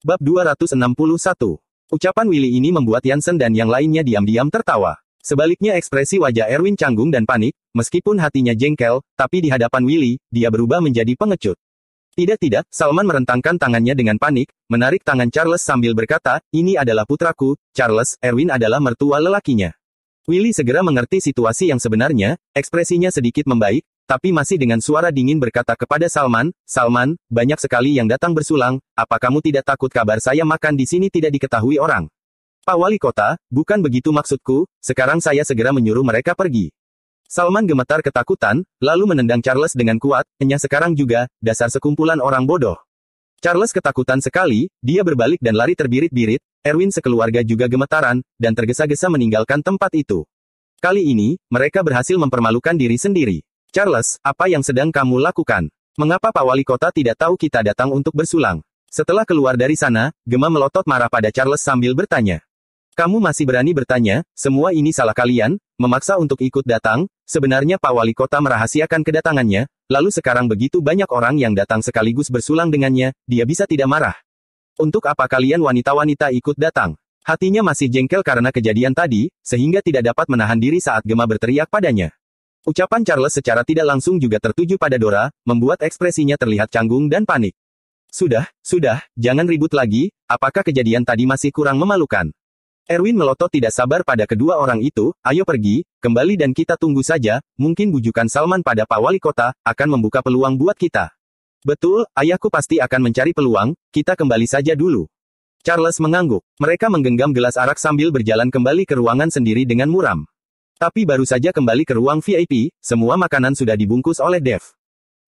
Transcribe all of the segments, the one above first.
Bab 261. Ucapan Willy ini membuat Yansen dan yang lainnya diam-diam tertawa. Sebaliknya ekspresi wajah Erwin canggung dan panik, meskipun hatinya jengkel, tapi di hadapan Willy, dia berubah menjadi pengecut. Tidak, Salman merentangkan tangannya dengan panik, menarik tangan Charles sambil berkata, ini adalah putraku, Charles, Erwin adalah mertua lelakinya. Willy segera mengerti situasi yang sebenarnya, ekspresinya sedikit membaik, tapi masih dengan suara dingin berkata kepada Salman, Salman, banyak sekali yang datang bersulang, apa kamu tidak takut kabar saya makan di sini tidak diketahui orang? Pak Wali Kota, bukan begitu maksudku, sekarang saya segera menyuruh mereka pergi. Salman gemetar ketakutan, lalu menendang Charles dengan kuat, enyah sekarang juga, dasar sekumpulan orang bodoh. Charles ketakutan sekali, dia berbalik dan lari terbirit-birit, Erwin sekeluarga juga gemetaran, dan tergesa-gesa meninggalkan tempat itu. Kali ini, mereka berhasil mempermalukan diri sendiri. Charles, apa yang sedang kamu lakukan? Mengapa Pak Wali Kota tidak tahu kita datang untuk bersulang? Setelah keluar dari sana, Gema melotot marah pada Charles sambil bertanya. Kamu masih berani bertanya, semua ini salah kalian, memaksa untuk ikut datang, sebenarnya Pak Wali Kota merahasiakan kedatangannya, lalu sekarang begitu banyak orang yang datang sekaligus bersulang dengannya, dia bisa tidak marah. Untuk apa kalian wanita-wanita ikut datang? Hatinya masih jengkel karena kejadian tadi, sehingga tidak dapat menahan diri saat Gema berteriak padanya. Ucapan Charles secara tidak langsung juga tertuju pada Dora, membuat ekspresinya terlihat canggung dan panik. Sudah, jangan ribut lagi, apakah kejadian tadi masih kurang memalukan? Erwin melotot tidak sabar pada kedua orang itu, ayo pergi, kembali dan kita tunggu saja, mungkin bujukan Salman pada Pak Wali Kota, akan membuka peluang buat kita. Betul, ayahku pasti akan mencari peluang, kita kembali saja dulu. Charles mengangguk, mereka menggenggam gelas arak sambil berjalan kembali ke ruangan sendiri dengan muram. Tapi baru saja kembali ke ruang VIP, semua makanan sudah dibungkus oleh Dev.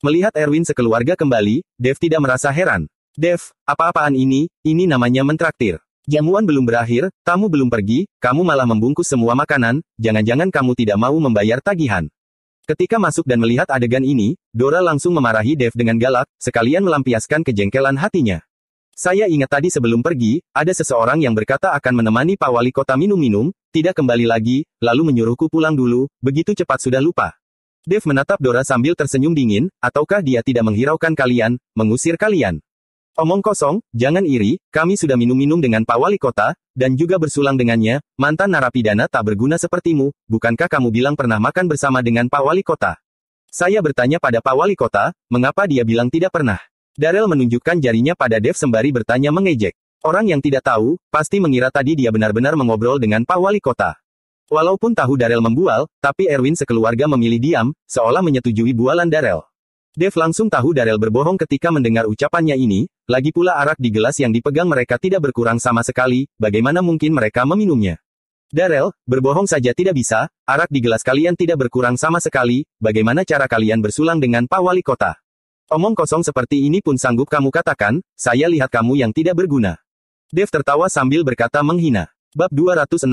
Melihat Erwin sekeluarga kembali, Dev tidak merasa heran. Dev, apa-apaan ini namanya mentraktir. Jamuan belum berakhir, tamu belum pergi, kamu malah membungkus semua makanan, jangan-jangan kamu tidak mau membayar tagihan. Ketika masuk dan melihat adegan ini, Dora langsung memarahi Dev dengan galak, sekalian melampiaskan kejengkelan hatinya. Saya ingat tadi sebelum pergi, ada seseorang yang berkata akan menemani Pak Wali Kota minum-minum, tidak kembali lagi, lalu menyuruhku pulang dulu, begitu cepat sudah lupa. Dev menatap Dora sambil tersenyum dingin, ataukah dia tidak menghiraukan kalian, mengusir kalian? Omong kosong, jangan iri, kami sudah minum-minum dengan Pak Wali Kota, dan juga bersulang dengannya, mantan narapidana tak berguna sepertimu, bukankah kamu bilang pernah makan bersama dengan Pak Wali Kota? Saya bertanya pada Pak Wali Kota, mengapa dia bilang tidak pernah? Darrell menunjukkan jarinya pada Dev sembari bertanya mengejek. Orang yang tidak tahu, pasti mengira tadi dia benar-benar mengobrol dengan Pak Wali Kota. Walaupun tahu Darrell membual, tapi Erwin sekeluarga memilih diam, seolah menyetujui bualan Darrell. Dev langsung tahu Darrell berbohong ketika mendengar ucapannya ini, lagi pula arak di gelas yang dipegang mereka tidak berkurang sama sekali, bagaimana mungkin mereka meminumnya? Darrell, berbohong saja tidak bisa, arak di gelas kalian tidak berkurang sama sekali, bagaimana cara kalian bersulang dengan Pak Wali Kota? Omong kosong seperti ini pun sanggup kamu katakan, saya lihat kamu yang tidak berguna. Dev tertawa sambil berkata menghina. Bab 262.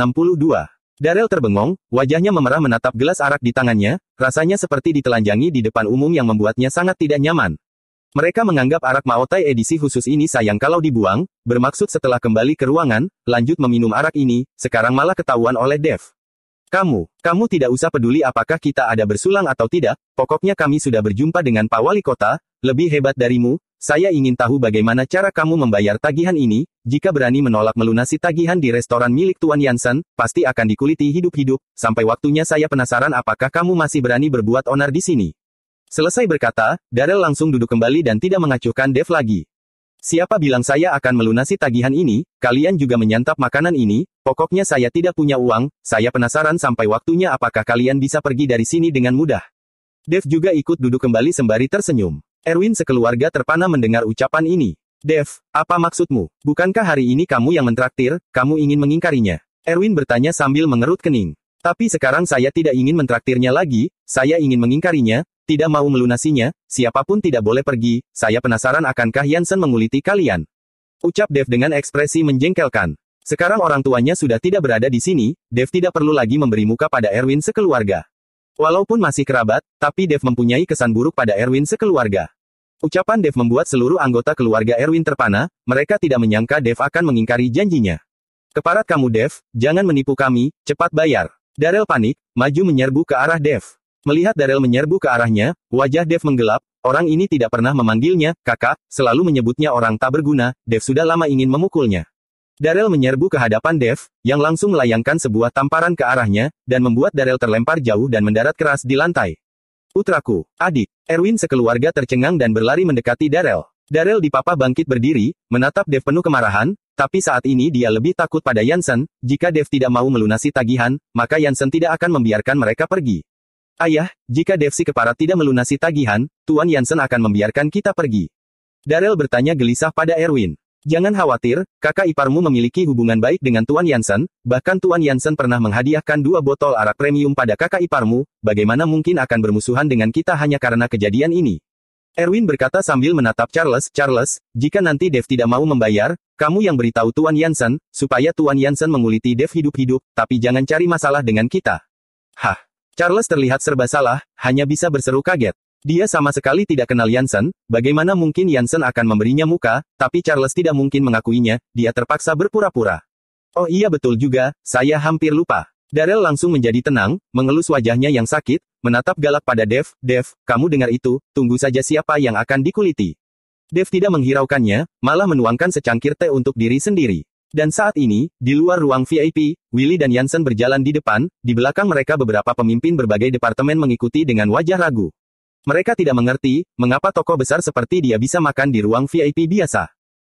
Darrell terbengong, wajahnya memerah menatap gelas arak di tangannya, rasanya seperti ditelanjangi di depan umum yang membuatnya sangat tidak nyaman. Mereka menganggap arak Maotai edisi khusus ini sayang kalau dibuang, bermaksud setelah kembali ke ruangan, lanjut meminum arak ini, sekarang malah ketahuan oleh Dev. Kamu tidak usah peduli apakah kita ada bersulang atau tidak, pokoknya kami sudah berjumpa dengan Pak Wali Kota, lebih hebat darimu, saya ingin tahu bagaimana cara kamu membayar tagihan ini, jika berani menolak melunasi tagihan di restoran milik Tuan Yansen, pasti akan dikuliti hidup-hidup, sampai waktunya saya penasaran apakah kamu masih berani berbuat onar di sini. Selesai berkata, Darrell langsung duduk kembali dan tidak mengacuhkan Dev lagi. Siapa bilang saya akan melunasi tagihan ini, kalian juga menyantap makanan ini, pokoknya saya tidak punya uang, saya penasaran sampai waktunya apakah kalian bisa pergi dari sini dengan mudah. Dev juga ikut duduk kembali sembari tersenyum. Erwin sekeluarga terpana mendengar ucapan ini. Dev, apa maksudmu? Bukankah hari ini kamu yang mentraktir, kamu ingin mengingkarinya? Erwin bertanya sambil mengerut kening. Tapi sekarang saya tidak ingin mentraktirnya lagi, saya ingin mengingkarinya, tidak mau melunasinya, siapapun tidak boleh pergi, saya penasaran akankah Yansen menguliti kalian. Ucap Dev dengan ekspresi menjengkelkan. Sekarang orang tuanya sudah tidak berada di sini, Dev tidak perlu lagi memberi muka pada Erwin sekeluarga. Walaupun masih kerabat, tapi Dev mempunyai kesan buruk pada Erwin sekeluarga. Ucapan Dev membuat seluruh anggota keluarga Erwin terpana, mereka tidak menyangka Dev akan mengingkari janjinya. Keparat kamu Dev, jangan menipu kami, cepat bayar. Darrell panik, maju menyerbu ke arah Dev. Melihat Darrell menyerbu ke arahnya, wajah Dev menggelap. Orang ini tidak pernah memanggilnya kakak, selalu menyebutnya orang tak berguna. Dev sudah lama ingin memukulnya. Darrell menyerbu ke hadapan Dev, yang langsung melayangkan sebuah tamparan ke arahnya, dan membuat Darrell terlempar jauh dan mendarat keras di lantai. Putraku, adik. Erwin sekeluarga tercengang dan berlari mendekati Darrell. Darrell dipapa bangkit berdiri, menatap Dev penuh kemarahan, tapi saat ini dia lebih takut pada Jansen. Jika Dev tidak mau melunasi tagihan, maka Jansen tidak akan membiarkan mereka pergi. Ayah, jika Dev si keparat tidak melunasi tagihan, Tuan Jansen akan membiarkan kita pergi. Darrell bertanya gelisah pada Erwin. Jangan khawatir, kakak iparmu memiliki hubungan baik dengan Tuan Jansen, bahkan Tuan Jansen pernah menghadiahkan 2 botol arak premium pada kakak iparmu, bagaimana mungkin akan bermusuhan dengan kita hanya karena kejadian ini? Erwin berkata sambil menatap Charles. Charles, jika nanti Dev tidak mau membayar, kamu yang beritahu Tuan Jansen, supaya Tuan Jansen menguliti Dev hidup-hidup, tapi jangan cari masalah dengan kita. Hah? Charles terlihat serba salah, hanya bisa berseru kaget. Dia sama sekali tidak kenal Jansen, bagaimana mungkin Jansen akan memberinya muka, tapi Charles tidak mungkin mengakuinya, dia terpaksa berpura-pura. Oh iya betul juga, saya hampir lupa. Darrell langsung menjadi tenang, mengelus wajahnya yang sakit, menatap galak pada Dev. Dev, kamu dengar itu, tunggu saja siapa yang akan dikuliti. Dev tidak menghiraukannya, malah menuangkan secangkir teh untuk diri sendiri. Dan saat ini, di luar ruang VIP, Willy dan Jansen berjalan di depan, di belakang mereka beberapa pemimpin berbagai departemen mengikuti dengan wajah ragu. Mereka tidak mengerti, mengapa tokoh besar seperti dia bisa makan di ruang VIP biasa.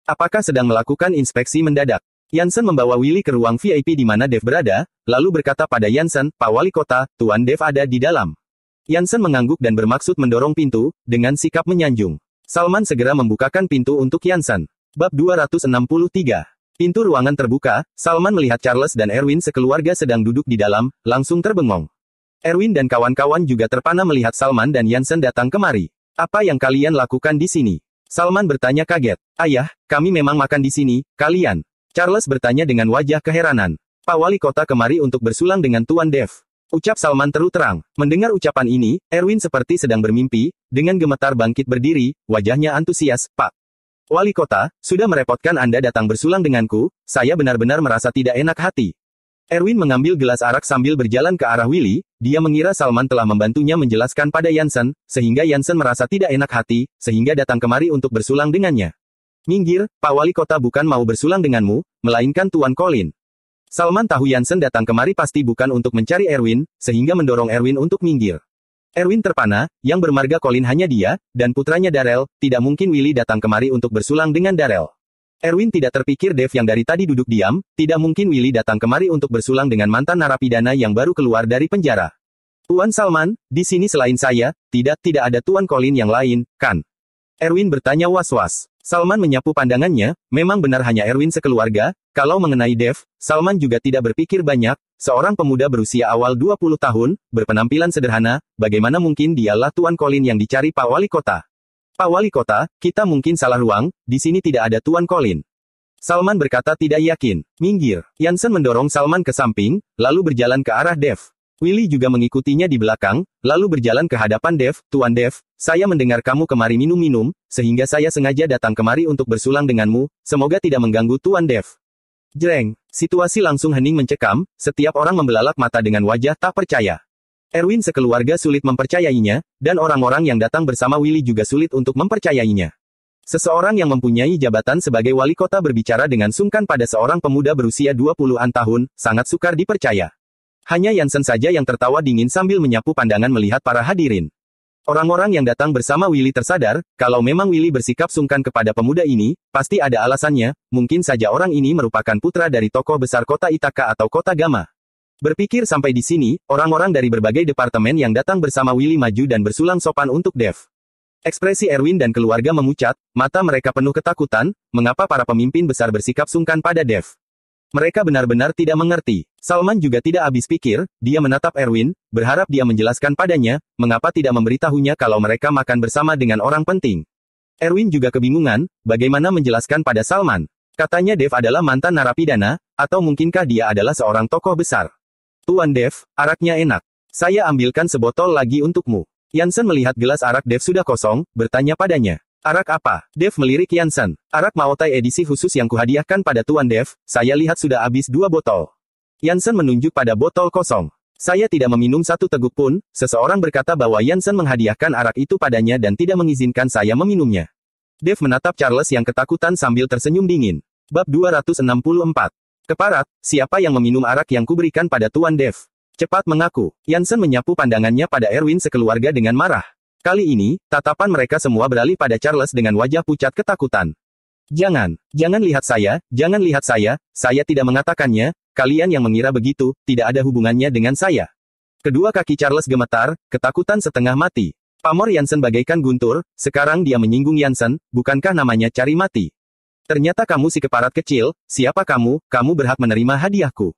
Apakah sedang melakukan inspeksi mendadak? Jansen membawa Willy ke ruang VIP di mana Dev berada, lalu berkata pada Jansen, Pak Wali Kota, Tuan Dev ada di dalam. Jansen mengangguk dan bermaksud mendorong pintu, dengan sikap menyanjung. Salman segera membukakan pintu untuk Jansen. Bab 263. Pintu ruangan terbuka, Salman melihat Charles dan Erwin sekeluarga sedang duduk di dalam, langsung terbengong. Erwin dan kawan-kawan juga terpana melihat Salman dan Jansen datang kemari. Apa yang kalian lakukan di sini? Salman bertanya kaget. Ayah, kami memang makan di sini, kalian. Charles bertanya dengan wajah keheranan. Pak Wali Kota kemari untuk bersulang dengan Tuan Dev. Ucap Salman terus terang. Mendengar ucapan ini, Erwin seperti sedang bermimpi, dengan gemetar bangkit berdiri, wajahnya antusias. Pak Wali Kota, sudah merepotkan Anda datang bersulang denganku, saya benar-benar merasa tidak enak hati. Erwin mengambil gelas arak sambil berjalan ke arah Willy, dia mengira Salman telah membantunya menjelaskan pada Jansen, sehingga Jansen merasa tidak enak hati, sehingga datang kemari untuk bersulang dengannya. Minggir, Pak Wali Kota bukan mau bersulang denganmu, melainkan Tuan Colin. Salman tahu Jansen datang kemari pasti bukan untuk mencari Erwin, sehingga mendorong Erwin untuk minggir. Erwin terpana, yang bermarga Colin hanya dia, dan putranya Darrell, tidak mungkin Willy datang kemari untuk bersulang dengan Darrell. Erwin tidak terpikir Dev yang dari tadi duduk diam, tidak mungkin Willy datang kemari untuk bersulang dengan mantan narapidana yang baru keluar dari penjara. Tuan Salman, di sini selain saya, tidak ada Tuan Colin yang lain, kan? Erwin bertanya was-was. Salman menyapu pandangannya, memang benar hanya Erwin sekeluarga, kalau mengenai Dev, Salman juga tidak berpikir banyak, seorang pemuda berusia awal 20 tahun, berpenampilan sederhana, bagaimana mungkin dialah Tuan Colin yang dicari Pak Wali Kota? Pak Wali Kota, kita mungkin salah ruang, di sini tidak ada Tuan Colin. Salman berkata tidak yakin. Minggir. Jansen mendorong Salman ke samping, lalu berjalan ke arah Dev. Willy juga mengikutinya di belakang, lalu berjalan ke hadapan Dev. Tuan Dev, saya mendengar kamu kemari minum-minum, sehingga saya sengaja datang kemari untuk bersulang denganmu, semoga tidak mengganggu Tuan Dev. Jreng, situasi langsung hening mencekam, setiap orang membelalak mata dengan wajah tak percaya. Erwin sekeluarga sulit mempercayainya, dan orang-orang yang datang bersama Willy juga sulit untuk mempercayainya. Seseorang yang mempunyai jabatan sebagai wali kota berbicara dengan sungkan pada seorang pemuda berusia 20-an tahun, sangat sukar dipercaya. Hanya Jansen saja yang tertawa dingin sambil menyapu pandangan melihat para hadirin. Orang-orang yang datang bersama Willy tersadar, kalau memang Willy bersikap sungkan kepada pemuda ini, pasti ada alasannya, mungkin saja orang ini merupakan putra dari tokoh besar kota Ithaka atau kota Gama. Berpikir sampai di sini, orang-orang dari berbagai departemen yang datang bersama Willy maju dan bersulang sopan untuk Dev. Ekspresi Erwin dan keluarga memucat, mata mereka penuh ketakutan, mengapa para pemimpin besar bersikap sungkan pada Dev. Mereka benar-benar tidak mengerti. Salman juga tidak habis pikir, dia menatap Erwin, berharap dia menjelaskan padanya, mengapa tidak memberitahunya kalau mereka makan bersama dengan orang penting. Erwin juga kebingungan, bagaimana menjelaskan pada Salman. Katanya Dev adalah mantan narapidana, atau mungkinkah dia adalah seorang tokoh besar. Tuan Dev, araknya enak. Saya ambilkan sebotol lagi untukmu. Jansen melihat gelas arak Dev sudah kosong, bertanya padanya. Arak apa? Dev melirik Jansen. Arak Maotai edisi khusus yang kuhadiahkan pada Tuan Dev, saya lihat sudah habis 2 botol. Jansen menunjuk pada botol kosong. Saya tidak meminum satu teguk pun, seseorang berkata bahwa Jansen menghadiahkan arak itu padanya dan tidak mengizinkan saya meminumnya. Dave menatap Charles yang ketakutan sambil tersenyum dingin. Bab 264. Keparat, siapa yang meminum arak yang kuberikan pada Tuan Dave? Cepat mengaku. Jansen menyapu pandangannya pada Erwin sekeluarga dengan marah. Kali ini, tatapan mereka semua beralih pada Charles dengan wajah pucat ketakutan. Jangan lihat saya tidak mengatakannya, kalian yang mengira begitu, tidak ada hubungannya dengan saya. Kedua kaki Charles gemetar, ketakutan setengah mati. Pamor Jansen bagaikan guntur, sekarang dia menyinggung Jansen, bukankah namanya cari mati? Ternyata kamu si keparat kecil, siapa kamu berhak menerima hadiahku.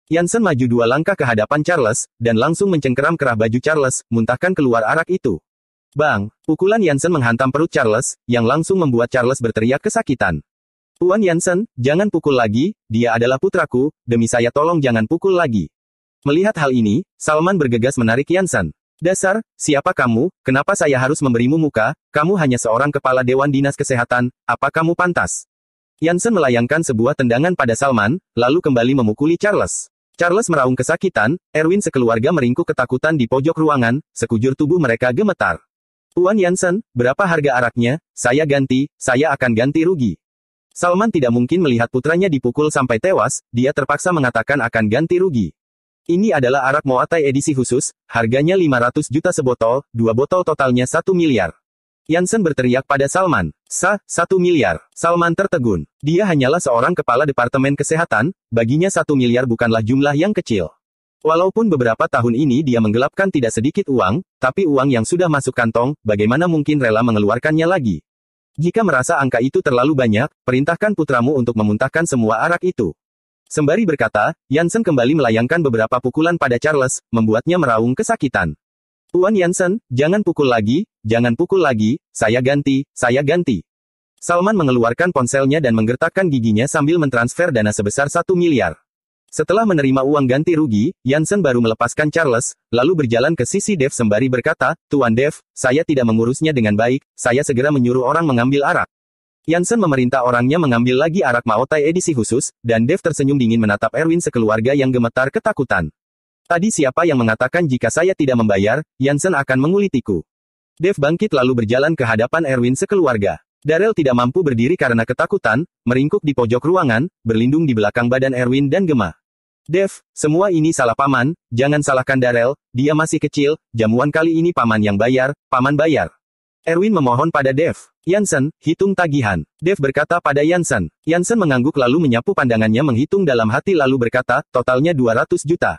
Jansen maju 2 langkah ke hadapan Charles, dan langsung mencengkeram kerah baju Charles, muntahkan keluar arak itu. Bang! Pukulan Jansen menghantam perut Charles, yang langsung membuat Charles berteriak kesakitan. Tuan Jansen, jangan pukul lagi, dia adalah putraku, demi saya tolong jangan pukul lagi. Melihat hal ini, Salman bergegas menarik Jansen. Dasar, siapa kamu, kenapa saya harus memberimu muka, kamu hanya seorang kepala Dewan Dinas Kesehatan, apa kamu pantas? Jansen melayangkan sebuah tendangan pada Salman, lalu kembali memukuli Charles. Charles meraung kesakitan, Erwin sekeluarga meringkuk ketakutan di pojok ruangan, sekujur tubuh mereka gemetar. Tuan Jansen, berapa harga araknya? Saya akan ganti rugi. Salman tidak mungkin melihat putranya dipukul sampai tewas, dia terpaksa mengatakan akan ganti rugi. Ini adalah arak Moatai edisi khusus, harganya 500 juta sebotol, 2 botol totalnya 1 miliar. Jansen berteriak pada Salman. 1 miliar. Salman tertegun. Dia hanyalah seorang kepala departemen kesehatan, baginya 1 miliar bukanlah jumlah yang kecil. Walaupun beberapa tahun ini dia menggelapkan tidak sedikit uang, tapi uang yang sudah masuk kantong, bagaimana mungkin rela mengeluarkannya lagi? Jika merasa angka itu terlalu banyak, perintahkan putramu untuk memuntahkan semua arak itu. Sembari berkata, Jansen kembali melayangkan beberapa pukulan pada Charles, membuatnya meraung kesakitan. Tuan Jansen, jangan pukul lagi, saya ganti. Salman mengeluarkan ponselnya dan menggertakkan giginya sambil mentransfer dana sebesar 1 miliar. Setelah menerima uang ganti rugi, Jansen baru melepaskan Charles, lalu berjalan ke sisi Dave sembari berkata, Tuan Dave, saya tidak mengurusnya dengan baik, saya segera menyuruh orang mengambil arak. Jansen memerintah orangnya mengambil lagi arak Maotai edisi khusus, dan Dave tersenyum dingin menatap Erwin sekeluarga yang gemetar ketakutan. Tadi siapa yang mengatakan jika saya tidak membayar, Jansen akan mengulitiku. Dave bangkit lalu berjalan ke hadapan Erwin sekeluarga. Darrell tidak mampu berdiri karena ketakutan, meringkuk di pojok ruangan, berlindung di belakang badan Erwin dan gema. Dave, semua ini salah paman, jangan salahkan Darrell, dia masih kecil, jamuan kali ini paman yang bayar, paman bayar. Erwin memohon pada Dave. Jansen, hitung tagihan. Dave berkata pada Jansen. Jansen mengangguk lalu menyapu pandangannya menghitung dalam hati lalu berkata, totalnya 200 juta.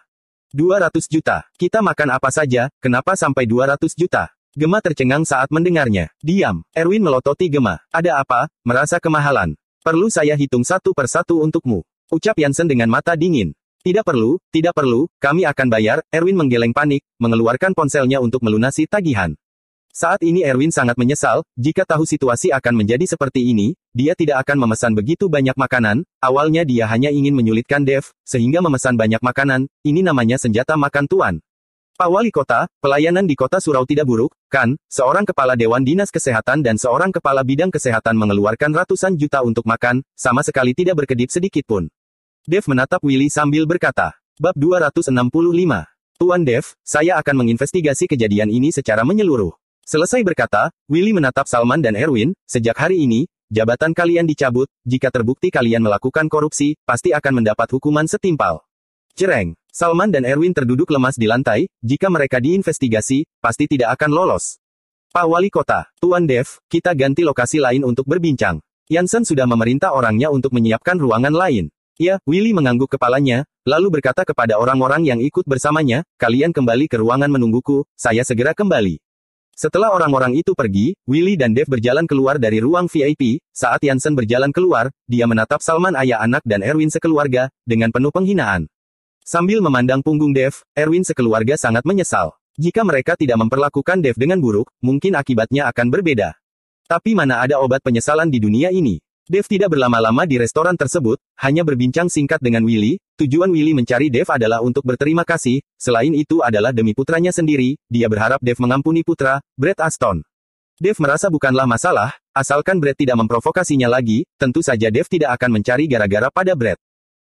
200 juta. Kita makan apa saja, kenapa sampai 200 juta? Gema tercengang saat mendengarnya. Diam. Erwin melototi Gema. Ada apa, merasa kemahalan? Perlu saya hitung satu persatu untukmu. Ucap Jansen dengan mata dingin. Tidak perlu, kami akan bayar, Erwin menggeleng panik, mengeluarkan ponselnya untuk melunasi tagihan. Saat ini Erwin sangat menyesal, jika tahu situasi akan menjadi seperti ini, dia tidak akan memesan begitu banyak makanan, awalnya dia hanya ingin menyulitkan Dave, sehingga memesan banyak makanan, ini namanya senjata makan tuan. Pak Wali Kota, pelayanan di kota surau tidak buruk, kan, seorang kepala Dewan Dinas Kesehatan dan seorang kepala bidang kesehatan mengeluarkan ratusan juta untuk makan, sama sekali tidak berkedip sedikit pun. Dave menatap Willy sambil berkata, Bab 265. Tuan Dave, saya akan menginvestigasi kejadian ini secara menyeluruh. Selesai berkata, Willy menatap Salman dan Erwin, sejak hari ini, jabatan kalian dicabut, jika terbukti kalian melakukan korupsi, pasti akan mendapat hukuman setimpal. Cereng. Salman dan Erwin terduduk lemas di lantai, jika mereka diinvestigasi, pasti tidak akan lolos. Pak Wali Kota, Tuan Dave, kita ganti lokasi lain untuk berbincang. Jansen sudah memerintah orangnya untuk menyiapkan ruangan lain. Ya, Willy mengangguk kepalanya, lalu berkata kepada orang-orang yang ikut bersamanya, kalian kembali ke ruangan menungguku, saya segera kembali. Setelah orang-orang itu pergi, Willy dan Dave berjalan keluar dari ruang VIP, saat Jansen berjalan keluar, dia menatap Salman ayah anak dan Erwin sekeluarga, dengan penuh penghinaan. Sambil memandang punggung Dave, Erwin sekeluarga sangat menyesal. Jika mereka tidak memperlakukan Dave dengan buruk, mungkin akibatnya akan berbeda. Tapi mana ada obat penyesalan di dunia ini? Dave tidak berlama-lama di restoran tersebut, hanya berbincang singkat dengan Willy. Tujuan Willy mencari Dave adalah untuk berterima kasih, selain itu adalah demi putranya sendiri, dia berharap Dave mengampuni putra, Brett Aston. Dave merasa bukanlah masalah, asalkan Brett tidak memprovokasinya lagi, tentu saja Dave tidak akan mencari gara-gara pada Brett.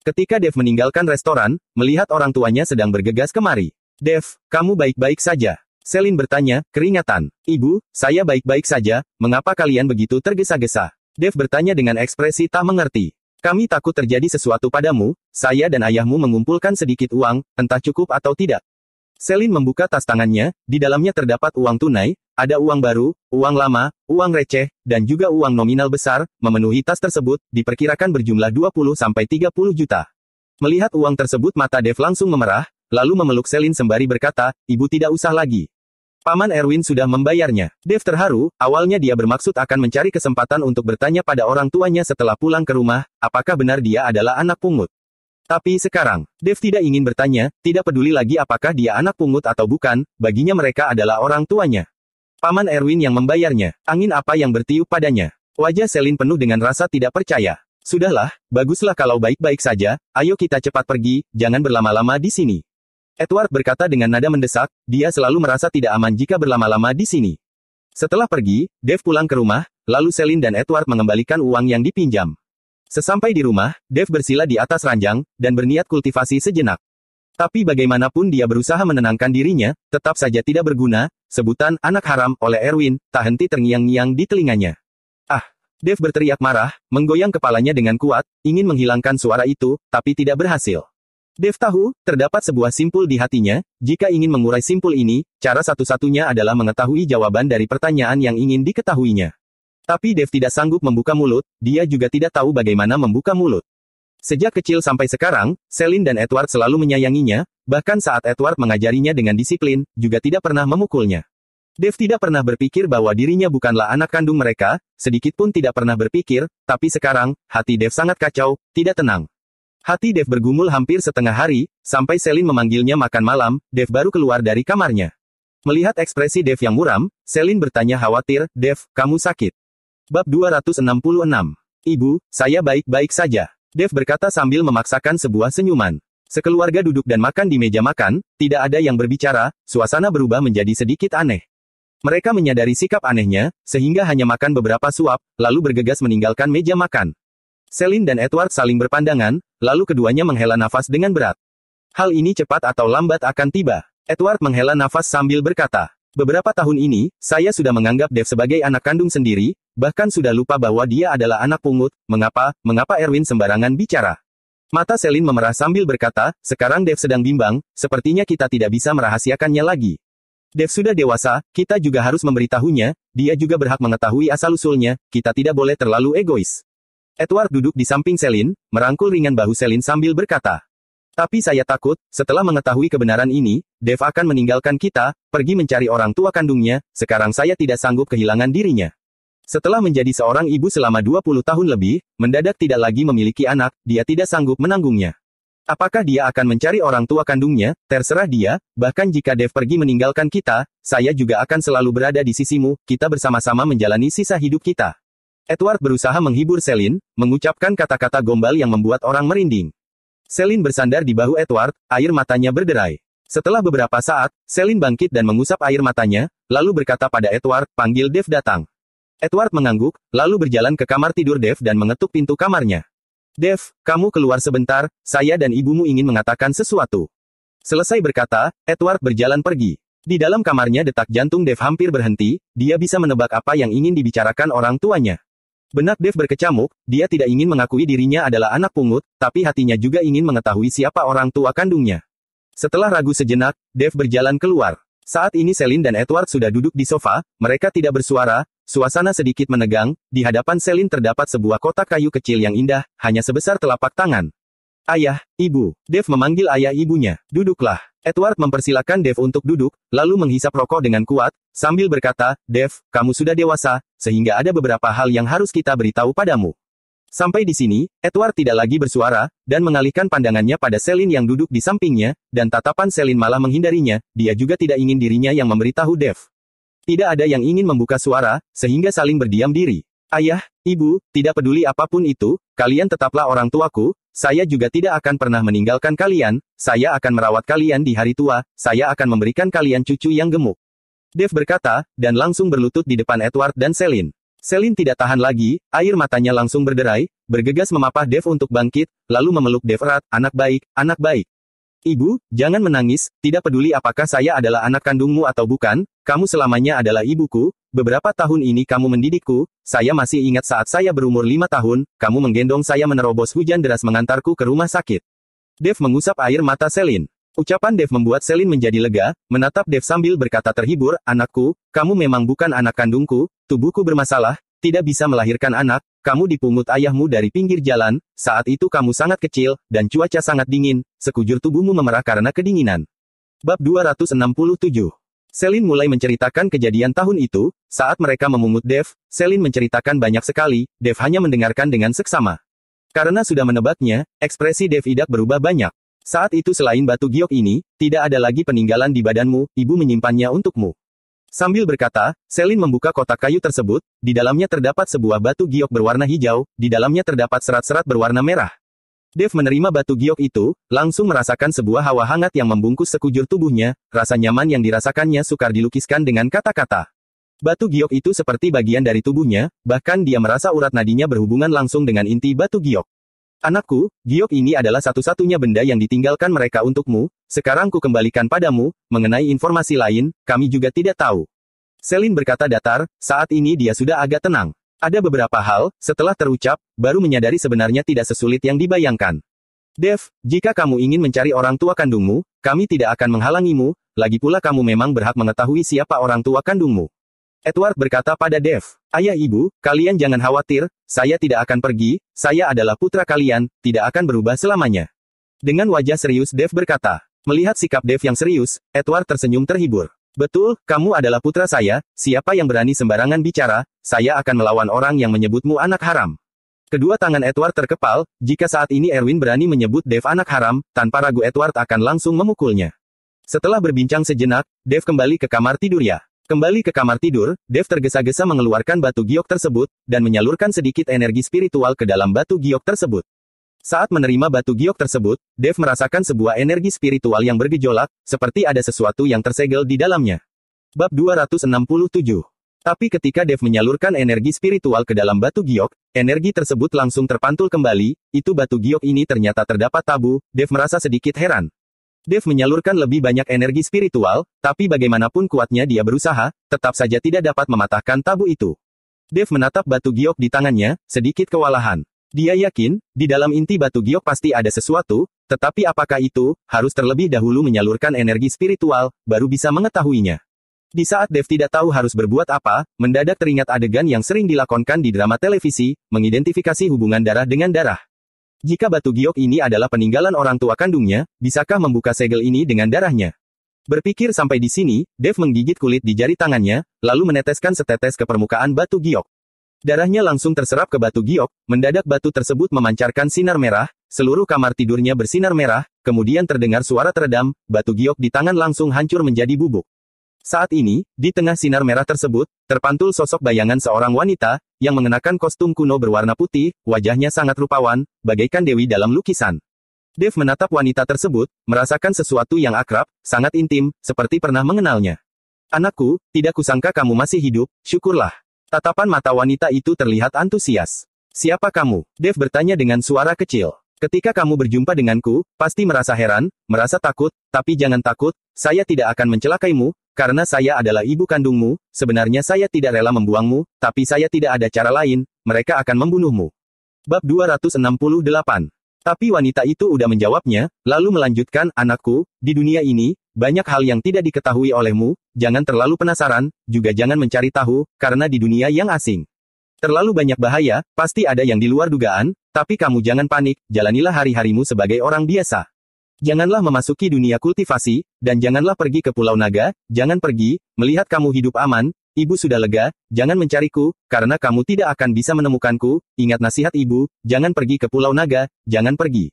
Ketika Dave meninggalkan restoran, melihat orang tuanya sedang bergegas kemari. Dev, kamu baik-baik saja? Celine bertanya, keringatan. Ibu, saya baik-baik saja, mengapa kalian begitu tergesa-gesa? Dev bertanya dengan ekspresi tak mengerti. Kami takut terjadi sesuatu padamu, saya dan ayahmu mengumpulkan sedikit uang, entah cukup atau tidak. Celine membuka tas tangannya, di dalamnya terdapat uang tunai, ada uang baru, uang lama, uang receh, dan juga uang nominal besar, memenuhi tas tersebut, diperkirakan berjumlah 20-30 juta. Melihat uang tersebut mata Dev langsung memerah, lalu memeluk Celine sembari berkata, ibu tidak usah lagi. Paman Erwin sudah membayarnya. Dev terharu, awalnya dia bermaksud akan mencari kesempatan untuk bertanya pada orang tuanya setelah pulang ke rumah, apakah benar dia adalah anak pungut. Tapi sekarang, Dev tidak ingin bertanya, tidak peduli lagi apakah dia anak pungut atau bukan, baginya mereka adalah orang tuanya. Paman Erwin yang membayarnya, angin apa yang bertiup padanya. Wajah Celine penuh dengan rasa tidak percaya. Sudahlah, baguslah kalau baik-baik saja, ayo kita cepat pergi, jangan berlama-lama di sini. Edward berkata dengan nada mendesak, dia selalu merasa tidak aman jika berlama-lama di sini. Setelah pergi, Dev pulang ke rumah, lalu Celine dan Edward mengembalikan uang yang dipinjam. Sesampai di rumah, Dev bersila di atas ranjang, dan berniat kultivasi sejenak. Tapi bagaimanapun dia berusaha menenangkan dirinya, tetap saja tidak berguna, sebutan anak haram oleh Erwin, tak henti terngiang-ngiang di telinganya. Ah! Dev berteriak marah, menggoyang kepalanya dengan kuat, ingin menghilangkan suara itu, tapi tidak berhasil. Dev tahu, terdapat sebuah simpul di hatinya, jika ingin mengurai simpul ini, cara satu-satunya adalah mengetahui jawaban dari pertanyaan yang ingin diketahuinya. Tapi Dev tidak sanggup membuka mulut, dia juga tidak tahu bagaimana membuka mulut. Sejak kecil sampai sekarang, Celine dan Edward selalu menyayanginya, bahkan saat Edward mengajarinya dengan disiplin, juga tidak pernah memukulnya. Dev tidak pernah berpikir bahwa dirinya bukanlah anak kandung mereka, sedikit pun tidak pernah berpikir, tapi sekarang, hati Dev sangat kacau, tidak tenang. Hati Dev bergumul hampir setengah hari, sampai Celine memanggilnya makan malam, Dev baru keluar dari kamarnya. Melihat ekspresi Dev yang muram, Celine bertanya khawatir, Dev, kamu sakit? Bab 266. Ibu, saya baik-baik saja. Dev berkata sambil memaksakan sebuah senyuman. Sekeluarga duduk dan makan di meja makan, tidak ada yang berbicara, suasana berubah menjadi sedikit aneh. Mereka menyadari sikap anehnya, sehingga hanya makan beberapa suap, lalu bergegas meninggalkan meja makan. Celine dan Edward saling berpandangan, lalu keduanya menghela nafas dengan berat. Hal ini cepat atau lambat akan tiba. Edward menghela nafas sambil berkata, beberapa tahun ini, saya sudah menganggap Dev sebagai anak kandung sendiri, bahkan sudah lupa bahwa dia adalah anak pungut, mengapa Erwin sembarangan bicara. Mata Celine memerah sambil berkata, sekarang Dev sedang bimbang, sepertinya kita tidak bisa merahasiakannya lagi. Dev sudah dewasa, kita juga harus memberitahunya, dia juga berhak mengetahui asal-usulnya, kita tidak boleh terlalu egois. Edward duduk di samping Celine, merangkul ringan bahu Celine sambil berkata, tapi saya takut, setelah mengetahui kebenaran ini, Dev akan meninggalkan kita, pergi mencari orang tua kandungnya, sekarang saya tidak sanggup kehilangan dirinya. Setelah menjadi seorang ibu selama 20 tahun lebih, mendadak tidak lagi memiliki anak, dia tidak sanggup menanggungnya. Apakah dia akan mencari orang tua kandungnya, terserah dia, bahkan jika Dev pergi meninggalkan kita, saya juga akan selalu berada di sisimu, kita bersama-sama menjalani sisa hidup kita. Edward berusaha menghibur Celine, mengucapkan kata-kata gombal yang membuat orang merinding. Celine bersandar di bahu Edward, air matanya berderai. Setelah beberapa saat, Celine bangkit dan mengusap air matanya, lalu berkata pada Edward, panggil Dev datang. Edward mengangguk, lalu berjalan ke kamar tidur Dev dan mengetuk pintu kamarnya. Dev, kamu keluar sebentar, saya dan ibumu ingin mengatakan sesuatu. Selesai berkata, Edward berjalan pergi. Di dalam kamarnya detak jantung Dev hampir berhenti, dia bisa menebak apa yang ingin dibicarakan orang tuanya. Benak Dev berkecamuk, dia tidak ingin mengakui dirinya adalah anak pungut, tapi hatinya juga ingin mengetahui siapa orang tua kandungnya. Setelah ragu sejenak, Dev berjalan keluar. Saat ini Celine dan Edward sudah duduk di sofa, mereka tidak bersuara, suasana sedikit menegang, di hadapan Celine terdapat sebuah kotak kayu kecil yang indah, hanya sebesar telapak tangan. Ayah, ibu, Dev memanggil ayah ibunya, duduklah. Edward mempersilakan Dev untuk duduk, lalu menghisap rokok dengan kuat, sambil berkata, Dev, kamu sudah dewasa, sehingga ada beberapa hal yang harus kita beritahu padamu. Sampai di sini, Edward tidak lagi bersuara, dan mengalihkan pandangannya pada Celine yang duduk di sampingnya, dan tatapan Celine malah menghindarinya, dia juga tidak ingin dirinya yang memberitahu Dev. Tidak ada yang ingin membuka suara, sehingga saling berdiam diri. Ayah, ibu, tidak peduli apapun itu, kalian tetaplah orang tuaku, saya juga tidak akan pernah meninggalkan kalian, saya akan merawat kalian di hari tua, saya akan memberikan kalian cucu yang gemuk. Dev berkata, dan langsung berlutut di depan Edward dan Celine. Celine tidak tahan lagi, air matanya langsung berderai, bergegas memapah Dev untuk bangkit, lalu memeluk Dev erat, anak baik, anak baik. Ibu, jangan menangis, tidak peduli apakah saya adalah anak kandungmu atau bukan, kamu selamanya adalah ibuku, beberapa tahun ini kamu mendidikku, saya masih ingat saat saya berumur 5 tahun, kamu menggendong saya menerobos hujan deras mengantarku ke rumah sakit. Dave mengusap air mata Celine. Ucapan Dave membuat Celine menjadi lega, menatap Dave sambil berkata terhibur, anakku, kamu memang bukan anak kandungku, tubuhku bermasalah, tidak bisa melahirkan anak, kamu dipungut ayahmu dari pinggir jalan, saat itu kamu sangat kecil, dan cuaca sangat dingin, sekujur tubuhmu memerah karena kedinginan. Bab 267. Celine mulai menceritakan kejadian tahun itu, saat mereka memungut Dave, Celine menceritakan banyak sekali, Dave hanya mendengarkan dengan seksama. Karena sudah menebaknya, ekspresi Dave Idak berubah banyak. Saat itu selain batu giok ini, tidak ada lagi peninggalan di badanmu, ibu menyimpannya untukmu. Sambil berkata, Celine membuka kotak kayu tersebut, di dalamnya terdapat sebuah batu giok berwarna hijau, di dalamnya terdapat serat-serat berwarna merah. Dave menerima batu giok itu, langsung merasakan sebuah hawa hangat yang membungkus sekujur tubuhnya, rasa nyaman yang dirasakannya sukar dilukiskan dengan kata-kata. Batu giok itu seperti bagian dari tubuhnya, bahkan dia merasa urat nadinya berhubungan langsung dengan inti batu giok. Anakku, giok ini adalah satu-satunya benda yang ditinggalkan mereka untukmu, sekarang ku kembalikan padamu, mengenai informasi lain, kami juga tidak tahu. Celine berkata datar, saat ini dia sudah agak tenang. Ada beberapa hal, setelah terucap, baru menyadari sebenarnya tidak sesulit yang dibayangkan. Dave, jika kamu ingin mencari orang tua kandungmu, kami tidak akan menghalangimu, lagi pula kamu memang berhak mengetahui siapa orang tua kandungmu. Edward berkata pada Dave, ayah ibu, kalian jangan khawatir, saya tidak akan pergi, saya adalah putra kalian, tidak akan berubah selamanya. Dengan wajah serius Dave berkata. Melihat sikap Dave yang serius, Edward tersenyum terhibur. Betul, kamu adalah putra saya, siapa yang berani sembarangan bicara, saya akan melawan orang yang menyebutmu anak haram. Kedua tangan Edward terkepal, jika saat ini Erwin berani menyebut Dave anak haram, tanpa ragu Edward akan langsung memukulnya. Setelah berbincang sejenak, Dave kembali ke kamar tidurnya. Kembali ke kamar tidur, Dave tergesa-gesa mengeluarkan batu giok tersebut, dan menyalurkan sedikit energi spiritual ke dalam batu giok tersebut. Saat menerima batu giok tersebut, Dave merasakan sebuah energi spiritual yang bergejolak, seperti ada sesuatu yang tersegel di dalamnya. Bab 267. Tapi ketika Dave menyalurkan energi spiritual ke dalam batu giok, energi tersebut langsung terpantul kembali, itu batu giok ini ternyata terdapat tabu, Dave merasa sedikit heran. Dave menyalurkan lebih banyak energi spiritual, tapi bagaimanapun kuatnya dia berusaha, tetap saja tidak dapat mematahkan tabu itu. Dave menatap batu giok di tangannya, sedikit kewalahan. Dia yakin, di dalam inti batu giok pasti ada sesuatu, tetapi apakah itu, harus terlebih dahulu menyalurkan energi spiritual, baru bisa mengetahuinya. Di saat Dave tidak tahu harus berbuat apa, mendadak teringat adegan yang sering dilakonkan di drama televisi, mengidentifikasi hubungan darah dengan darah. Jika batu giok ini adalah peninggalan orang tua kandungnya, bisakah membuka segel ini dengan darahnya? Berpikir sampai di sini, Dave menggigit kulit di jari tangannya, lalu meneteskan setetes ke permukaan batu giok. Darahnya langsung terserap ke batu giok, mendadak batu tersebut memancarkan sinar merah, seluruh kamar tidurnya bersinar merah, kemudian terdengar suara teredam, batu giok di tangan langsung hancur menjadi bubuk. Saat ini, di tengah sinar merah tersebut, terpantul sosok bayangan seorang wanita, yang mengenakan kostum kuno berwarna putih, wajahnya sangat rupawan, bagaikan dewi dalam lukisan. Dave menatap wanita tersebut, merasakan sesuatu yang akrab, sangat intim, seperti pernah mengenalnya. Anakku, tidak kusangka kamu masih hidup, syukurlah. Tatapan mata wanita itu terlihat antusias. Siapa kamu? Dave bertanya dengan suara kecil. Ketika kamu berjumpa denganku, pasti merasa heran, merasa takut, tapi jangan takut, saya tidak akan mencelakaimu, karena saya adalah ibu kandungmu, sebenarnya saya tidak rela membuangmu, tapi saya tidak ada cara lain, mereka akan membunuhmu. Bab 268. Tapi wanita itu udah menjawabnya, lalu melanjutkan, anakku, di dunia ini, banyak hal yang tidak diketahui olehmu, jangan terlalu penasaran, juga jangan mencari tahu, karena di dunia yang asing. Terlalu banyak bahaya, pasti ada yang di luar dugaan, tapi kamu jangan panik, jalanilah hari-harimu sebagai orang biasa. Janganlah memasuki dunia kultivasi, dan janganlah pergi ke Pulau Naga, jangan pergi, melihat kamu hidup aman, ibu sudah lega, jangan mencariku, karena kamu tidak akan bisa menemukanku, ingat nasihat ibu, jangan pergi ke Pulau Naga, jangan pergi.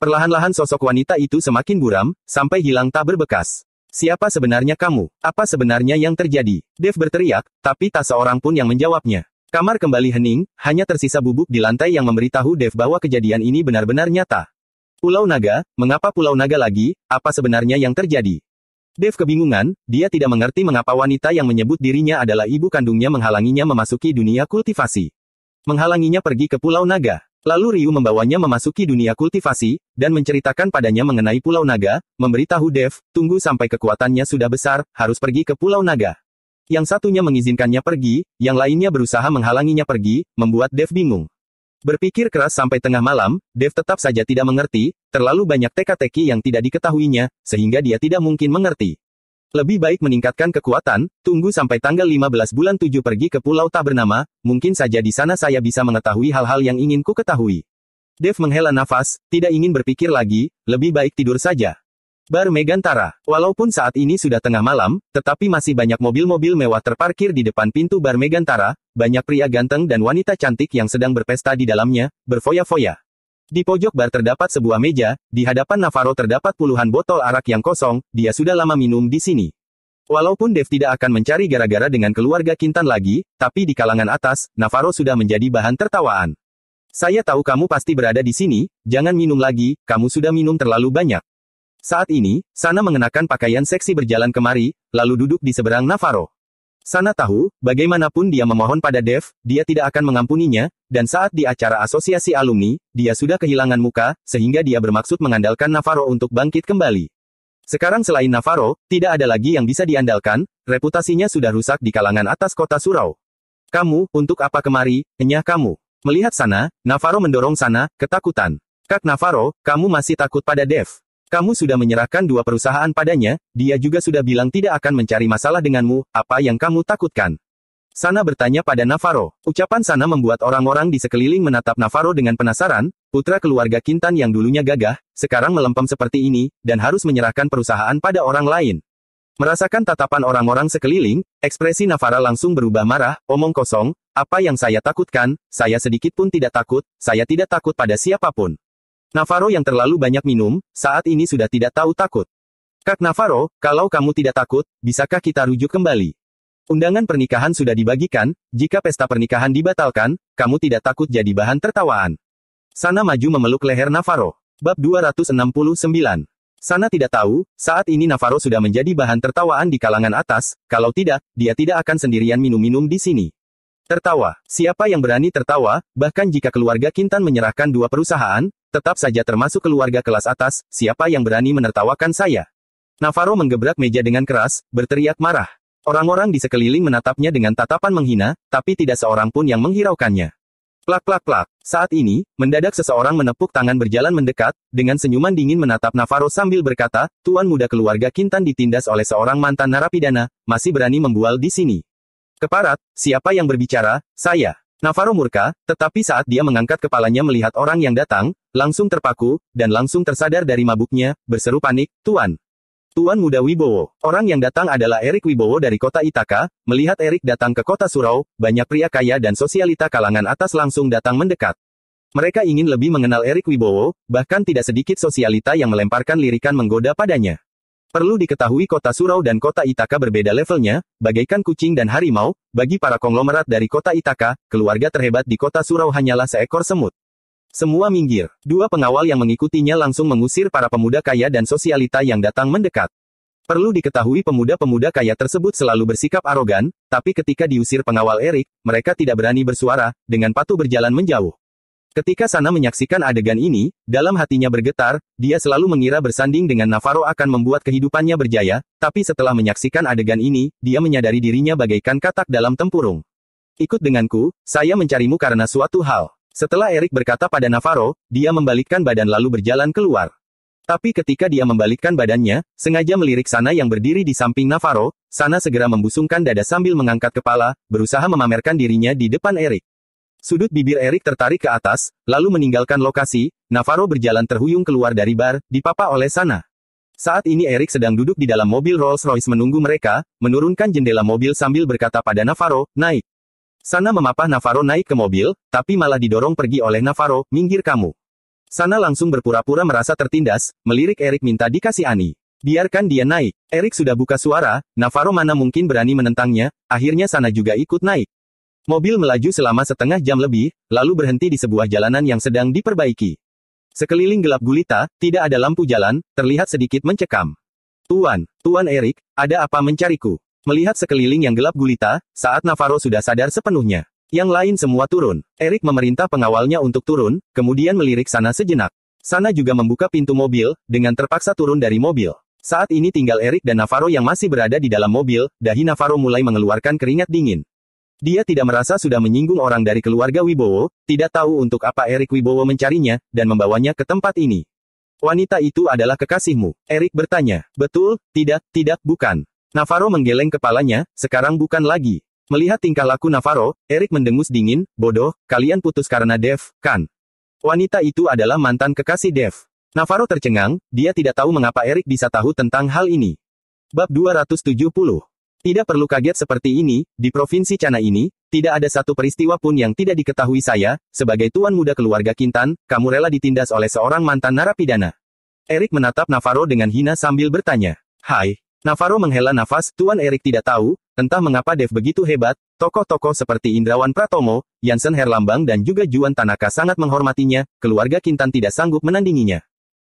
Perlahan-lahan sosok wanita itu semakin buram, sampai hilang tak berbekas. Siapa sebenarnya kamu? Apa sebenarnya yang terjadi? Dave berteriak, tapi tak seorang pun yang menjawabnya. Kamar kembali hening, hanya tersisa bubuk di lantai yang memberitahu Dave bahwa kejadian ini benar-benar nyata. Pulau Naga, mengapa Pulau Naga lagi, apa sebenarnya yang terjadi? Dave kebingungan, dia tidak mengerti mengapa wanita yang menyebut dirinya adalah ibu kandungnya menghalanginya memasuki dunia kultivasi. Menghalanginya pergi ke Pulau Naga. Lalu Ryu membawanya memasuki dunia kultivasi, dan menceritakan padanya mengenai Pulau Naga, memberitahu Dev, tunggu sampai kekuatannya sudah besar, harus pergi ke Pulau Naga. Yang satunya mengizinkannya pergi, yang lainnya berusaha menghalanginya pergi, membuat Dev bingung. Berpikir keras sampai tengah malam, Dev tetap saja tidak mengerti, terlalu banyak teka-teki yang tidak diketahuinya, sehingga dia tidak mungkin mengerti. Lebih baik meningkatkan kekuatan, tunggu sampai tanggal 15 bulan 7 pergi ke pulau tak bernama, mungkin saja di sana saya bisa mengetahui hal-hal yang ingin ku ketahui. Dev menghela nafas, tidak ingin berpikir lagi, lebih baik tidur saja. Bar Megantara. Walaupun saat ini sudah tengah malam, tetapi masih banyak mobil-mobil mewah terparkir di depan pintu Bar Megantara, banyak pria ganteng dan wanita cantik yang sedang berpesta di dalamnya, berfoya-foya. Di pojok bar terdapat sebuah meja, di hadapan Navarro terdapat puluhan botol arak yang kosong, dia sudah lama minum di sini. Walaupun Dev tidak akan mencari gara-gara dengan keluarga Kintan lagi, tapi di kalangan atas, Navarro sudah menjadi bahan tertawaan. Saya tahu kamu pasti berada di sini, jangan minum lagi, kamu sudah minum terlalu banyak. Saat ini, Sana mengenakan pakaian seksi berjalan kemari, lalu duduk di seberang Navarro. Sana tahu, bagaimanapun dia memohon pada Dev, dia tidak akan mengampuninya, dan saat di acara asosiasi alumni, dia sudah kehilangan muka, sehingga dia bermaksud mengandalkan Navarro untuk bangkit kembali. Sekarang selain Navarro, tidak ada lagi yang bisa diandalkan, reputasinya sudah rusak di kalangan atas kota surau. Kamu, untuk apa kemari, enyah kamu? Melihat Sana, Navarro mendorong Sana, ketakutan. Kak Navarro, kamu masih takut pada Dev? Kamu sudah menyerahkan 2 perusahaan padanya, dia juga sudah bilang tidak akan mencari masalah denganmu, apa yang kamu takutkan? Sana bertanya pada Navarro. Ucapan Sana membuat orang-orang di sekeliling menatap Navarro dengan penasaran, putra keluarga Kintan yang dulunya gagah, sekarang melempem seperti ini, dan harus menyerahkan perusahaan pada orang lain. Merasakan tatapan orang-orang sekeliling, ekspresi Navarro langsung berubah marah, omong kosong, apa yang saya takutkan, saya sedikit pun tidak takut, saya tidak takut pada siapapun. Navarro yang terlalu banyak minum, saat ini sudah tidak tahu takut. Kak Navarro, kalau kamu tidak takut, bisakah kita rujuk kembali? Undangan pernikahan sudah dibagikan, jika pesta pernikahan dibatalkan, kamu tidak takut jadi bahan tertawaan. Sana maju memeluk leher Navarro. Bab 269. Sana tidak tahu, saat ini Navarro sudah menjadi bahan tertawaan di kalangan atas, kalau tidak, dia tidak akan sendirian minum-minum di sini. Tertawa. Siapa yang berani tertawa, bahkan jika keluarga Kintan menyerahkan 2 perusahaan, tetap saja termasuk keluarga kelas atas, siapa yang berani menertawakan saya? Navarro menggebrak meja dengan keras, berteriak marah. Orang-orang di sekeliling menatapnya dengan tatapan menghina, tapi tidak seorang pun yang menghiraukannya. Plak plak plak. Saat ini, mendadak seseorang menepuk tangan berjalan mendekat, dengan senyuman dingin menatap Navarro sambil berkata, Tuan muda keluarga Kintan ditindas oleh seorang mantan narapidana, masih berani membual di sini. Keparat, siapa yang berbicara? Saya. Navarro murka, tetapi saat dia mengangkat kepalanya melihat orang yang datang, langsung terpaku, dan langsung tersadar dari mabuknya, berseru panik, Tuan. Tuan muda Wibowo. Orang yang datang adalah Erik Wibowo dari kota Ithaka. Melihat Erik datang ke kota surau, banyak pria kaya dan sosialita kalangan atas langsung datang mendekat. Mereka ingin lebih mengenal Erik Wibowo, bahkan tidak sedikit sosialita yang melemparkan lirikan menggoda padanya. Perlu diketahui kota surau dan kota Ithaka berbeda levelnya, bagaikan kucing dan harimau, bagi para konglomerat dari kota Ithaka, keluarga terhebat di kota surau hanyalah seekor semut. Semua minggir. 2 pengawal yang mengikutinya langsung mengusir para pemuda kaya dan sosialita yang datang mendekat. Perlu diketahui pemuda-pemuda kaya tersebut selalu bersikap arogan, tapi ketika diusir pengawal Erik, mereka tidak berani bersuara, dengan patuh berjalan menjauh. Ketika Sana menyaksikan adegan ini, dalam hatinya bergetar, dia selalu mengira bersanding dengan Navarro akan membuat kehidupannya berjaya, tapi setelah menyaksikan adegan ini, dia menyadari dirinya bagaikan katak dalam tempurung. Ikut denganku, saya mencarimu karena suatu hal. Setelah Erik berkata pada Navarro, dia membalikkan badan lalu berjalan keluar. Tapi ketika dia membalikkan badannya, sengaja melirik Sana yang berdiri di samping Navarro, Sana segera membusungkan dada sambil mengangkat kepala, berusaha memamerkan dirinya di depan Erik. Sudut bibir Erik tertarik ke atas, lalu meninggalkan lokasi, Navarro berjalan terhuyung keluar dari bar, dipapa oleh Sana. Saat ini Erik sedang duduk di dalam mobil Rolls-Royce menunggu mereka, menurunkan jendela mobil sambil berkata pada Navarro, naik. Sana memapah Navarro naik ke mobil, tapi malah didorong pergi oleh Navarro, minggir kamu. Sana langsung berpura-pura merasa tertindas, melirik Erik minta dikasihani. Biarkan dia naik. Erik sudah buka suara, Navarro mana mungkin berani menentangnya, akhirnya Sana juga ikut naik. Mobil melaju selama setengah jam lebih, lalu berhenti di sebuah jalanan yang sedang diperbaiki. Sekeliling gelap gulita, tidak ada lampu jalan, terlihat sedikit mencekam. Tuan Erik, ada apa mencariku? Melihat sekeliling yang gelap gulita, saat Navarro sudah sadar sepenuhnya. Yang lain semua turun. Erik memerintah pengawalnya untuk turun, kemudian melirik Sana sejenak. Sana juga membuka pintu mobil, dengan terpaksa turun dari mobil. Saat ini tinggal Erik dan Navarro yang masih berada di dalam mobil, dahi Navarro mulai mengeluarkan keringat dingin. Dia tidak merasa sudah menyinggung orang dari keluarga Wibowo, tidak tahu untuk apa Erik Wibowo mencarinya, dan membawanya ke tempat ini. Wanita itu adalah kekasihmu? Erik bertanya. Betul, tidak, bukan. Navarro menggeleng kepalanya, sekarang bukan lagi. Melihat tingkah laku Navarro, Erik mendengus dingin, bodoh, kalian putus karena Dev, kan? Wanita itu adalah mantan kekasih Dev. Navarro tercengang, dia tidak tahu mengapa Erik bisa tahu tentang hal ini. Bab 270. Tidak perlu kaget seperti ini, di Provinsi Chana ini, tidak ada satu peristiwa pun yang tidak diketahui saya, sebagai tuan muda keluarga Kintan, kamu rela ditindas oleh seorang mantan narapidana. Erik menatap Navarro dengan hina sambil bertanya. Hai. Navarro menghela nafas, Tuan Erik tidak tahu, entah mengapa Dev begitu hebat, tokoh-tokoh seperti Indrawan Pratomo, Yansen Herlambang dan juga Juan Tanaka sangat menghormatinya, keluarga Kintan tidak sanggup menandinginya.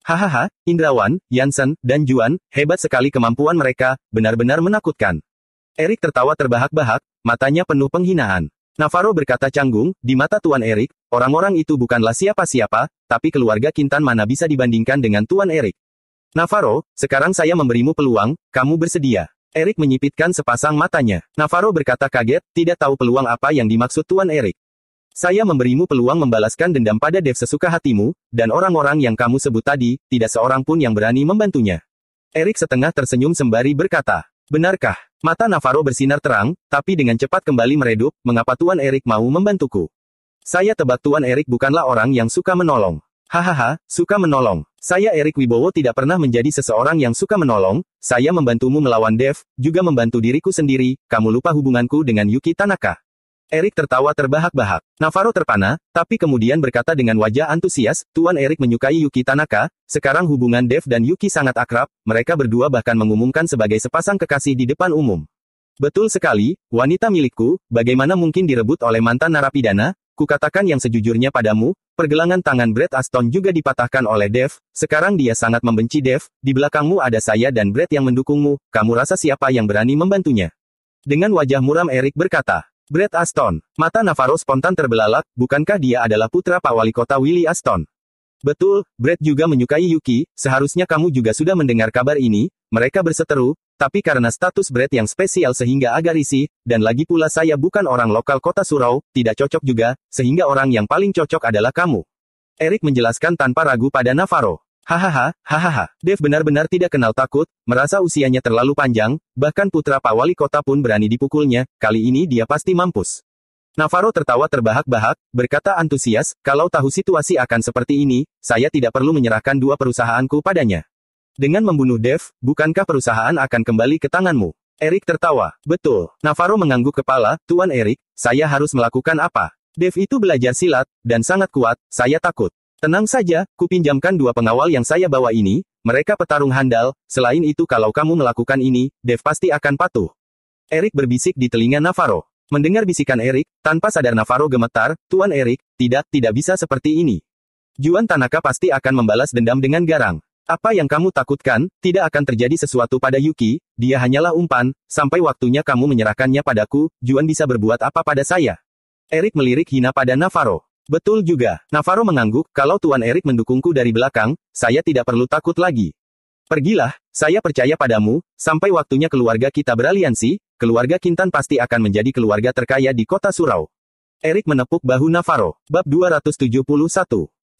Hahaha, Indrawan, Yansen, dan Juan, hebat sekali kemampuan mereka, benar-benar menakutkan. Erik tertawa terbahak-bahak, matanya penuh penghinaan. Navarro berkata canggung, di mata Tuan Erik, orang-orang itu bukanlah siapa-siapa, tapi keluarga Kintan mana bisa dibandingkan dengan Tuan Erik. Navarro, sekarang saya memberimu peluang, kamu bersedia? Erik menyipitkan sepasang matanya. Navarro berkata kaget, tidak tahu peluang apa yang dimaksud Tuan Erik. Saya memberimu peluang membalaskan dendam pada Dev sesuka hatimu, dan orang-orang yang kamu sebut tadi, tidak seorang pun yang berani membantunya. Erik setengah tersenyum sembari berkata, benarkah? Mata Navarro bersinar terang, tapi dengan cepat kembali meredup, mengapa Tuan Erik mau membantuku? Saya tebak Tuan Erik bukanlah orang yang suka menolong. Hahaha, suka menolong. Saya Erik Wibowo tidak pernah menjadi seseorang yang suka menolong, saya membantumu melawan Dev, juga membantu diriku sendiri, kamu lupa hubunganku dengan Yuki Tanaka. Erik tertawa terbahak-bahak. Navarro terpana, tapi kemudian berkata dengan wajah antusias, Tuan Erik menyukai Yuki Tanaka, sekarang hubungan Dev dan Yuki sangat akrab, mereka berdua bahkan mengumumkan sebagai sepasang kekasih di depan umum. Betul sekali, wanita milikku, bagaimana mungkin direbut oleh mantan narapidana? Kukatakan yang sejujurnya padamu, pergelangan tangan Brett Aston juga dipatahkan oleh Dev, sekarang dia sangat membenci Dev, di belakangmu ada saya dan Brett yang mendukungmu, kamu rasa siapa yang berani membantunya? Dengan wajah muram Erik berkata, Brett Aston. Mata Navarro spontan terbelalak, bukankah dia adalah putra Pak Wali Kota Willie Aston? Betul, Brett juga menyukai Yuki, seharusnya kamu juga sudah mendengar kabar ini, mereka berseteru, tapi karena status Brett yang spesial sehingga agak risih, dan lagi pula saya bukan orang lokal kota Surau, tidak cocok juga, sehingga orang yang paling cocok adalah kamu. Erik menjelaskan tanpa ragu pada Navarro. Hahaha, Dev benar-benar tidak kenal takut, merasa usianya terlalu panjang, bahkan putra Pak Wali Kota pun berani dipukulnya, kali ini dia pasti mampus. Navarro tertawa terbahak-bahak, berkata antusias, kalau tahu situasi akan seperti ini, saya tidak perlu menyerahkan dua perusahaanku padanya. Dengan membunuh Dev, bukankah perusahaan akan kembali ke tanganmu? Erik tertawa, betul. Navarro mengangguk kepala, Tuan Erik, saya harus melakukan apa? Dev itu belajar silat, dan sangat kuat, saya takut. Tenang saja, kupinjamkan dua pengawal yang saya bawa ini, mereka petarung handal, selain itu kalau kamu melakukan ini, Dev pasti akan patuh. Erik berbisik di telinga Navarro. Mendengar bisikan Erik, tanpa sadar Navarro gemetar, Tuan Erik, tidak bisa seperti ini. Juan Tanaka pasti akan membalas dendam dengan garang. Apa yang kamu takutkan, tidak akan terjadi sesuatu pada Yuki, dia hanyalah umpan, sampai waktunya kamu menyerahkannya padaku, Juan bisa berbuat apa pada saya. Erik melirik hina pada Navarro. Betul juga, Navarro mengangguk, kalau Tuan Erik mendukungku dari belakang, saya tidak perlu takut lagi. Pergilah, saya percaya padamu, sampai waktunya keluarga kita beraliansi, keluarga Kintan pasti akan menjadi keluarga terkaya di kota Surau. Erik menepuk bahu Navarro. Bab 271.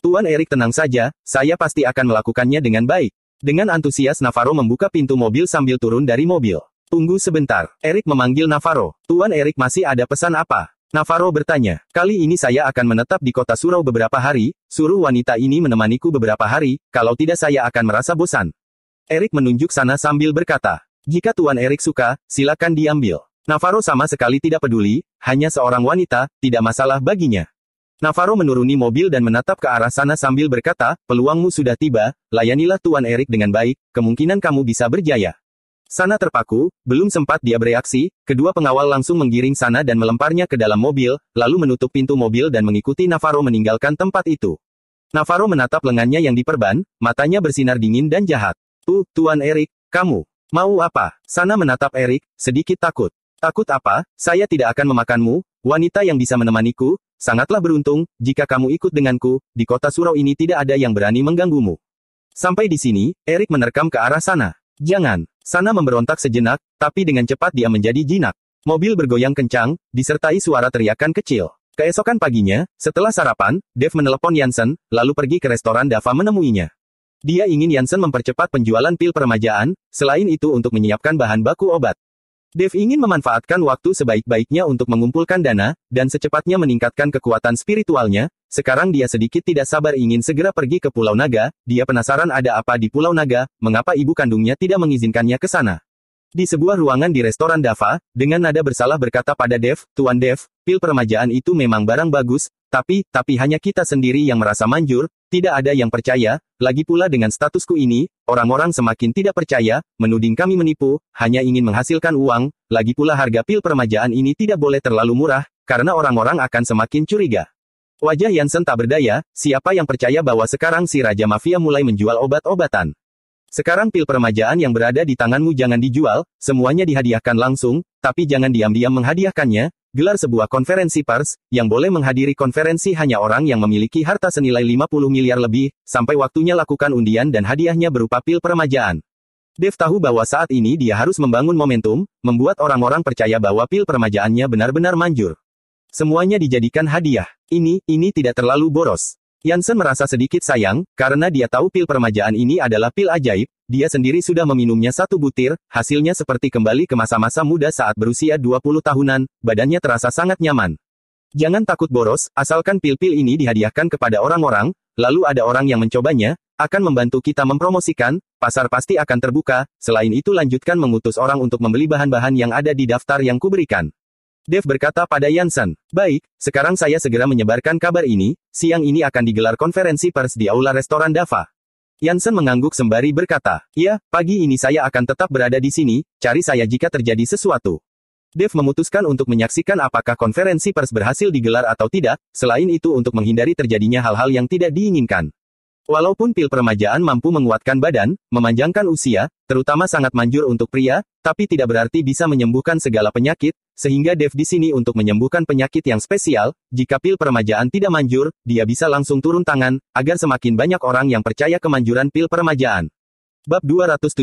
Tuan Erik tenang saja, saya pasti akan melakukannya dengan baik. Dengan antusias Navarro membuka pintu mobil sambil turun dari mobil. Tunggu sebentar, Erik memanggil Navarro. Tuan Erik masih ada pesan apa? Navarro bertanya, kali ini saya akan menetap di kota Surau beberapa hari, suruh wanita ini menemaniku beberapa hari, kalau tidak saya akan merasa bosan. Erik menunjuk sana sambil berkata, jika Tuan Erik suka, silakan diambil. Navarro sama sekali tidak peduli, hanya seorang wanita, tidak masalah baginya. Navarro menuruni mobil dan menatap ke arah sana sambil berkata, peluangmu sudah tiba, layanilah Tuan Erik dengan baik, kemungkinan kamu bisa berjaya. Sana terpaku, belum sempat dia bereaksi, kedua pengawal langsung menggiring Sana dan melemparnya ke dalam mobil, lalu menutup pintu mobil dan mengikuti Navarro meninggalkan tempat itu. Navarro menatap lengannya yang diperban, matanya bersinar dingin dan jahat. Tuan Erik, kamu mau apa? Sana menatap Erik, sedikit takut. Takut apa? Saya tidak akan memakanmu, wanita yang bisa menemaniku. Sangatlah beruntung, jika kamu ikut denganku, di kota surau ini tidak ada yang berani mengganggumu. Sampai di sini, Erik menerkam ke arah sana. Jangan. Sana memberontak sejenak, tapi dengan cepat dia menjadi jinak. Mobil bergoyang kencang, disertai suara teriakan kecil. Keesokan paginya, setelah sarapan, Dave menelepon Jansen, lalu pergi ke restoran Dava menemuinya. Dia ingin Jansen mempercepat penjualan pil peremajaan, selain itu untuk menyiapkan bahan baku obat. Dave ingin memanfaatkan waktu sebaik-baiknya untuk mengumpulkan dana, dan secepatnya meningkatkan kekuatan spiritualnya. Sekarang dia sedikit tidak sabar ingin segera pergi ke Pulau Naga. Dia penasaran ada apa di Pulau Naga, mengapa ibu kandungnya tidak mengizinkannya ke sana. Di sebuah ruangan di restoran Dava, dengan nada bersalah berkata pada Dave, Tuan Dave, pil peremajaan itu memang barang bagus, tapi hanya kita sendiri yang merasa manjur, tidak ada yang percaya. Lagi pula dengan statusku ini, orang-orang semakin tidak percaya, menuding kami menipu, hanya ingin menghasilkan uang. Lagi pula harga pil peremajaan ini tidak boleh terlalu murah, karena orang-orang akan semakin curiga. Wajah Jansen tak berdaya, siapa yang percaya bahwa sekarang si Raja Mafia mulai menjual obat-obatan. Sekarang pil peremajaan yang berada di tanganmu jangan dijual, semuanya dihadiahkan langsung, tapi jangan diam-diam menghadiahkannya. Gelar sebuah konferensi pers, yang boleh menghadiri konferensi hanya orang yang memiliki harta senilai 50 miliar lebih, sampai waktunya lakukan undian dan hadiahnya berupa pil peremajaan. Dave tahu bahwa saat ini dia harus membangun momentum, membuat orang-orang percaya bahwa pil peremajaannya benar-benar manjur. Semuanya dijadikan hadiah. Ini tidak terlalu boros. Jansen merasa sedikit sayang, karena dia tahu pil peremajaan ini adalah pil ajaib, dia sendiri sudah meminumnya satu butir, hasilnya seperti kembali ke masa-masa muda saat berusia 20 tahunan, badannya terasa sangat nyaman. Jangan takut boros, asalkan pil-pil ini dihadiahkan kepada orang-orang, lalu ada orang yang mencobanya, akan membantu kita mempromosikan, pasar pasti akan terbuka, selain itu lanjutkan mengutus orang untuk membeli bahan-bahan yang ada di daftar yang kuberikan. Dave berkata pada Jansen, baik, sekarang saya segera menyebarkan kabar ini, siang ini akan digelar konferensi pers di aula restoran Dava. Jansen mengangguk sembari berkata, ya, pagi ini saya akan tetap berada di sini, cari saya jika terjadi sesuatu. Dave memutuskan untuk menyaksikan apakah konferensi pers berhasil digelar atau tidak, selain itu untuk menghindari terjadinya hal-hal yang tidak diinginkan. Walaupun pil peremajaan mampu menguatkan badan, memanjangkan usia, terutama sangat manjur untuk pria, tapi tidak berarti bisa menyembuhkan segala penyakit, sehingga Dave di sini untuk menyembuhkan penyakit yang spesial. Jika pil peremajaan tidak manjur, dia bisa langsung turun tangan, agar semakin banyak orang yang percaya kemanjuran pil peremajaan. Bab 272.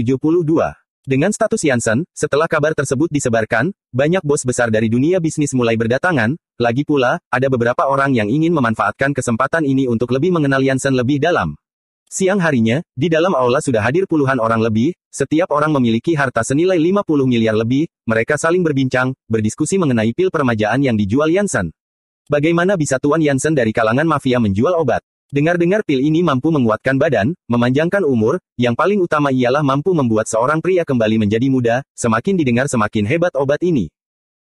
Dengan status Jansen, setelah kabar tersebut disebarkan, banyak bos besar dari dunia bisnis mulai berdatangan. Lagi pula, ada beberapa orang yang ingin memanfaatkan kesempatan ini untuk lebih mengenal Jansen lebih dalam. Siang harinya, di dalam aula sudah hadir puluhan orang lebih, setiap orang memiliki harta senilai 50 miliar lebih, mereka saling berbincang, berdiskusi mengenai pil peremajaan yang dijual Jansen. Bagaimana bisa Tuan Jansen dari kalangan mafia menjual obat? Dengar-dengar pil ini mampu menguatkan badan, memanjangkan umur, yang paling utama ialah mampu membuat seorang pria kembali menjadi muda, semakin didengar semakin hebat obat ini.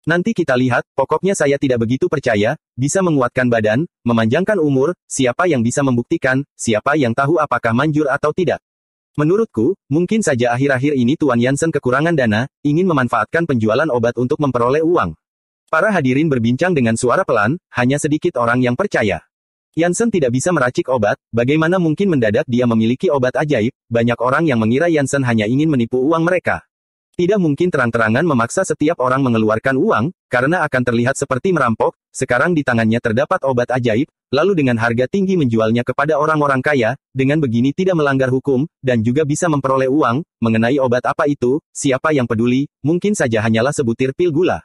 Nanti kita lihat, pokoknya saya tidak begitu percaya, bisa menguatkan badan, memanjangkan umur, siapa yang bisa membuktikan, siapa yang tahu apakah manjur atau tidak. Menurutku, mungkin saja akhir-akhir ini Tuan Jansen kekurangan dana, ingin memanfaatkan penjualan obat untuk memperoleh uang. Para hadirin berbincang dengan suara pelan, hanya sedikit orang yang percaya. Jansen tidak bisa meracik obat, bagaimana mungkin mendadak dia memiliki obat ajaib, banyak orang yang mengira Jansen hanya ingin menipu uang mereka. Tidak mungkin terang-terangan memaksa setiap orang mengeluarkan uang, karena akan terlihat seperti merampok. Sekarang di tangannya terdapat obat ajaib, lalu dengan harga tinggi menjualnya kepada orang-orang kaya, dengan begini tidak melanggar hukum, dan juga bisa memperoleh uang. Mengenai obat apa itu, siapa yang peduli, mungkin saja hanyalah sebutir pil gula.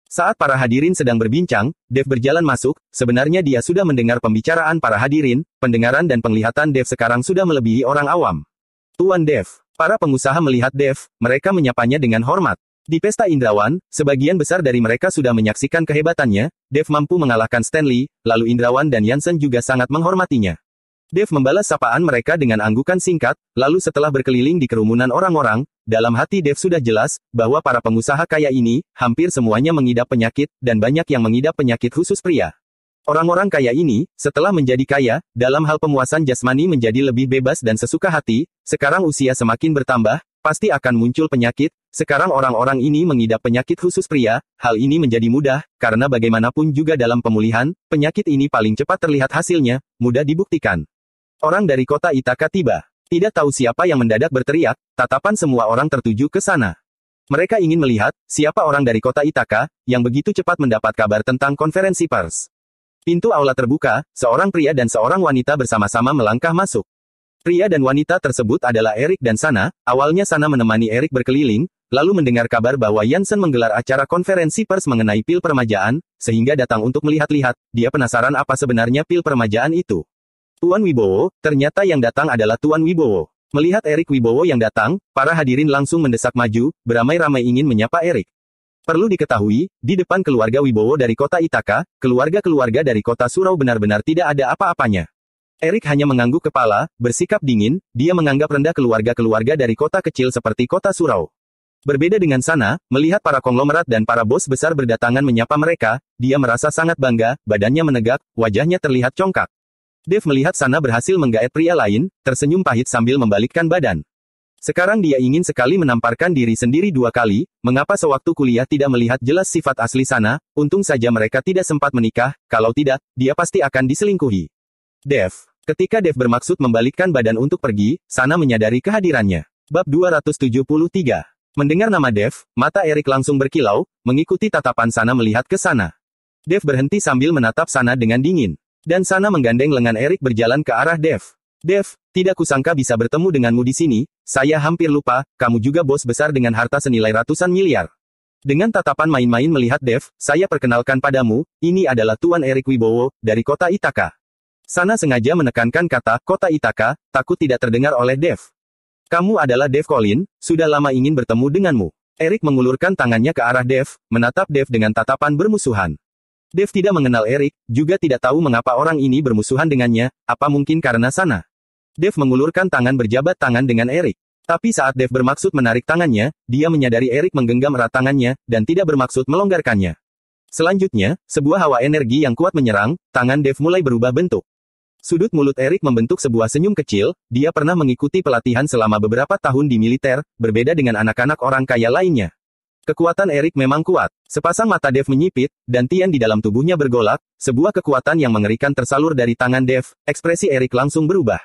Saat para hadirin sedang berbincang, Dave berjalan masuk, sebenarnya dia sudah mendengar pembicaraan para hadirin, pendengaran dan penglihatan Dave sekarang sudah melebihi orang awam. Tuan Dave. Para pengusaha melihat Dave, mereka menyapanya dengan hormat. Di pesta Indrawan, sebagian besar dari mereka sudah menyaksikan kehebatannya. Dave mampu mengalahkan Stanley, lalu Indrawan dan Jansen juga sangat menghormatinya. Dave membalas sapaan mereka dengan anggukan singkat, lalu setelah berkeliling di kerumunan orang-orang, dalam hati Dave sudah jelas, bahwa para pengusaha kaya ini, hampir semuanya mengidap penyakit, dan banyak yang mengidap penyakit khusus pria. Orang-orang kaya ini, setelah menjadi kaya, dalam hal pemuasan jasmani menjadi lebih bebas dan sesuka hati, sekarang usia semakin bertambah, pasti akan muncul penyakit, sekarang orang-orang ini mengidap penyakit khusus pria, hal ini menjadi mudah, karena bagaimanapun juga dalam pemulihan, penyakit ini paling cepat terlihat hasilnya, mudah dibuktikan. Orang dari kota Ithaka tiba. Tidak tahu siapa yang mendadak berteriak, tatapan semua orang tertuju ke sana. Mereka ingin melihat, siapa orang dari kota Ithaka, yang begitu cepat mendapat kabar tentang konferensi pers. Pintu aula terbuka, seorang pria dan seorang wanita bersama-sama melangkah masuk. Pria dan wanita tersebut adalah Erik dan Sana. Awalnya Sana menemani Erik berkeliling, lalu mendengar kabar bahwa Jansen menggelar acara konferensi pers mengenai pil permajaan, sehingga datang untuk melihat-lihat. Dia penasaran apa sebenarnya pil permajaan itu. Tuan Wibowo, ternyata yang datang adalah Tuan Wibowo. Melihat Erik Wibowo yang datang, para hadirin langsung mendesak maju, beramai-ramai ingin menyapa Erik. Perlu diketahui, di depan keluarga Wibowo dari kota Ithaka, keluarga-keluarga dari kota Surau benar-benar tidak ada apa-apanya. Erik hanya mengangguk kepala, bersikap dingin, dia menganggap rendah keluarga-keluarga dari kota kecil seperti kota Surau. Berbeda dengan Sana, melihat para konglomerat dan para bos besar berdatangan menyapa mereka, dia merasa sangat bangga, badannya menegak, wajahnya terlihat congkak. Dev melihat Sana berhasil menggaet pria lain, tersenyum pahit sambil membalikkan badan. Sekarang dia ingin sekali menamparkan diri sendiri 2 kali, mengapa sewaktu kuliah tidak melihat jelas sifat asli Sana, untung saja mereka tidak sempat menikah, kalau tidak, dia pasti akan diselingkuhi. Dev. Ketika Dev bermaksud membalikkan badan untuk pergi, Sana menyadari kehadirannya. Bab 273. Mendengar nama Dev, mata Erik langsung berkilau, mengikuti tatapan Sana melihat ke sana. Dev berhenti sambil menatap Sana dengan dingin. Dan Sana menggandeng lengan Erik berjalan ke arah Dev. Dev, tidak kusangka bisa bertemu denganmu di sini, saya hampir lupa, kamu juga bos besar dengan harta senilai ratusan miliar. Dengan tatapan main-main melihat Dev, saya perkenalkan padamu, ini adalah Tuan Erik Wibowo, dari kota Ithaka. Sana sengaja menekankan kata, kota Ithaka, takut tidak terdengar oleh Dev. Kamu adalah Dev Colin, sudah lama ingin bertemu denganmu. Erik mengulurkan tangannya ke arah Dev, menatap Dev dengan tatapan bermusuhan. Dev tidak mengenal Erik, juga tidak tahu mengapa orang ini bermusuhan dengannya, apa mungkin karena Sana. Dev mengulurkan tangan berjabat tangan dengan Erik. Tapi saat Dev bermaksud menarik tangannya, dia menyadari Erik menggenggam erat tangannya, dan tidak bermaksud melonggarkannya. Selanjutnya, sebuah hawa energi yang kuat menyerang, tangan Dev mulai berubah bentuk. Sudut mulut Erik membentuk sebuah senyum kecil, dia pernah mengikuti pelatihan selama beberapa tahun di militer, berbeda dengan anak-anak orang kaya lainnya. Kekuatan Erik memang kuat. Sepasang mata Dev menyipit, dan tian di dalam tubuhnya bergolak, sebuah kekuatan yang mengerikan tersalur dari tangan Dev, ekspresi Erik langsung berubah.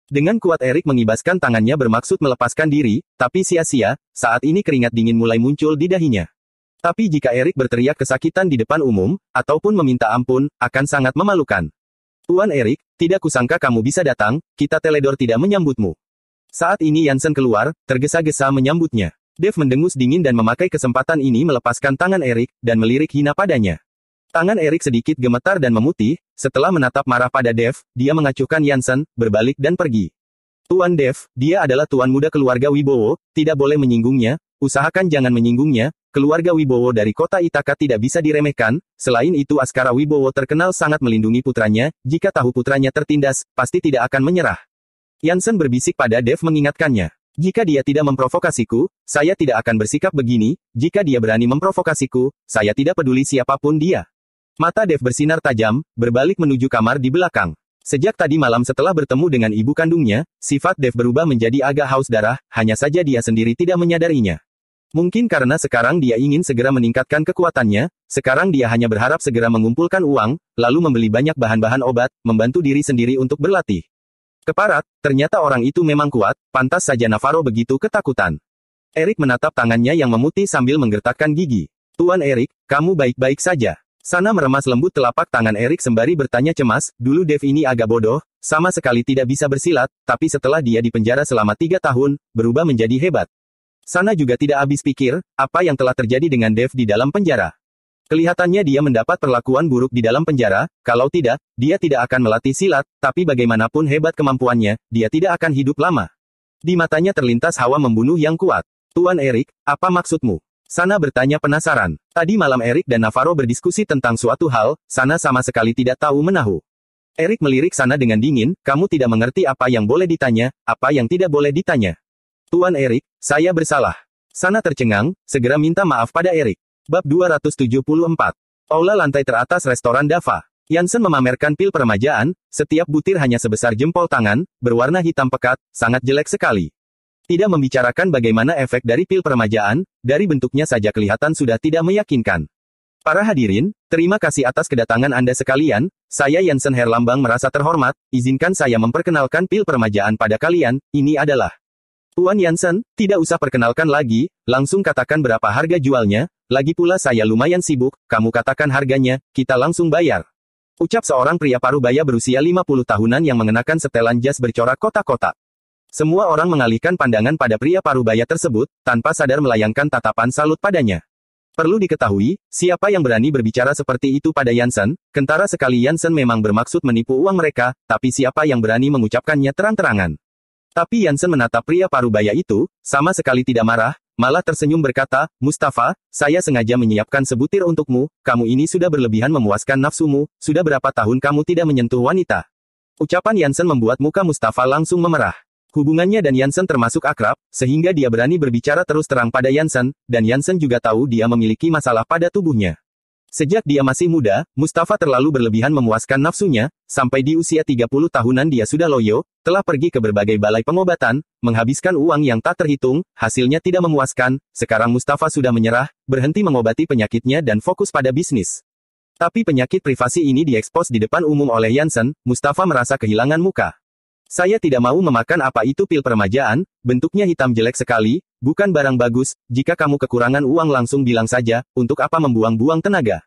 Dengan kuat Erik mengibaskan tangannya bermaksud melepaskan diri, tapi sia-sia, saat ini keringat dingin mulai muncul di dahinya. Tapi jika Erik berteriak kesakitan di depan umum, ataupun meminta ampun, akan sangat memalukan. Tuan Erik, tidak kusangka kamu bisa datang, kita teledor tidak menyambutmu. Saat ini Jansen keluar, tergesa-gesa menyambutnya. Dev mendengus dingin dan memakai kesempatan ini melepaskan tangan Erik, dan melirik hina padanya. Tangan Erik sedikit gemetar dan memutih, setelah menatap marah pada Dev, dia mengacuhkan Jansen, berbalik dan pergi. Tuan Dev, dia adalah tuan muda keluarga Wibowo, tidak boleh menyinggungnya, usahakan jangan menyinggungnya, keluarga Wibowo dari kota Ithaka tidak bisa diremehkan, selain itu Askara Wibowo terkenal sangat melindungi putranya, jika tahu putranya tertindas, pasti tidak akan menyerah. Jansen berbisik pada Dev mengingatkannya. Jika dia tidak memprovokasiku, saya tidak akan bersikap begini, jika dia berani memprovokasiku, saya tidak peduli siapapun dia. Mata Dev bersinar tajam, berbalik menuju kamar di belakang. Sejak tadi malam setelah bertemu dengan ibu kandungnya, sifat Dev berubah menjadi agak haus darah, hanya saja dia sendiri tidak menyadarinya. Mungkin karena sekarang dia ingin segera meningkatkan kekuatannya, sekarang dia hanya berharap segera mengumpulkan uang, lalu membeli banyak bahan-bahan obat, membantu diri sendiri untuk berlatih. Keparat, ternyata orang itu memang kuat, pantas saja Navarro begitu ketakutan. Erik menatap tangannya yang memutih sambil menggertakkan gigi. Tuan Erik, kamu baik-baik saja. Sana meremas lembut telapak tangan Erik sembari bertanya cemas, dulu Dev ini agak bodoh, sama sekali tidak bisa bersilat, tapi setelah dia dipenjara selama 3 tahun, berubah menjadi hebat. Sana juga tidak habis pikir, apa yang telah terjadi dengan Dev di dalam penjara. Kelihatannya dia mendapat perlakuan buruk di dalam penjara, kalau tidak, dia tidak akan melatih silat, tapi bagaimanapun hebat kemampuannya, dia tidak akan hidup lama. Di matanya terlintas hawa membunuh yang kuat. Tuan Erik, apa maksudmu? Sana bertanya penasaran. Tadi malam Erik dan Navarro berdiskusi tentang suatu hal, Sana sama sekali tidak tahu menahu. Erik melirik Sana dengan dingin, kamu tidak mengerti apa yang boleh ditanya, apa yang tidak boleh ditanya. Tuan Erik, saya bersalah. Sana tercengang, segera minta maaf pada Erik. Bab 274. Aula lantai teratas restoran Dava. Jansen memamerkan pil peremajaan, setiap butir hanya sebesar jempol tangan, berwarna hitam pekat, sangat jelek sekali. Tidak membicarakan bagaimana efek dari pil peremajaan, dari bentuknya saja kelihatan sudah tidak meyakinkan. Para hadirin, terima kasih atas kedatangan Anda sekalian, saya Jansen Herlambang merasa terhormat, izinkan saya memperkenalkan pil peremajaan pada kalian, ini adalah Tuan Yansen, tidak usah perkenalkan lagi, langsung katakan berapa harga jualnya, lagi pula saya lumayan sibuk, kamu katakan harganya, kita langsung bayar. Ucap seorang pria parubaya berusia 50 tahunan yang mengenakan setelan jas bercorak kotak-kotak. Semua orang mengalihkan pandangan pada pria parubaya tersebut, tanpa sadar melayangkan tatapan salut padanya. Perlu diketahui, siapa yang berani berbicara seperti itu pada Yansen, kentara sekali Yansen memang bermaksud menipu uang mereka, tapi siapa yang berani mengucapkannya terang-terangan. Tapi Yansen menatap pria parubaya itu, sama sekali tidak marah, malah tersenyum berkata, Mustafa, saya sengaja menyiapkan sebutir untukmu, kamu ini sudah berlebihan memuaskan nafsumu, sudah berapa tahun kamu tidak menyentuh wanita. Ucapan Yansen membuat muka Mustafa langsung memerah. Hubungannya dan Yansen termasuk akrab, sehingga dia berani berbicara terus terang pada Yansen, dan Yansen juga tahu dia memiliki masalah pada tubuhnya. Sejak dia masih muda, Mustafa terlalu berlebihan memuaskan nafsunya, sampai di usia 30 tahunan dia sudah loyo, telah pergi ke berbagai balai pengobatan, menghabiskan uang yang tak terhitung, hasilnya tidak memuaskan, sekarang Mustafa sudah menyerah, berhenti mengobati penyakitnya dan fokus pada bisnis. Tapi penyakit privasi ini diekspos di depan umum oleh Yansen, Mustafa merasa kehilangan muka. Saya tidak mau memakan apa itu pil peremajaan, bentuknya hitam jelek sekali, bukan barang bagus, jika kamu kekurangan uang langsung bilang saja, untuk apa membuang-buang tenaga.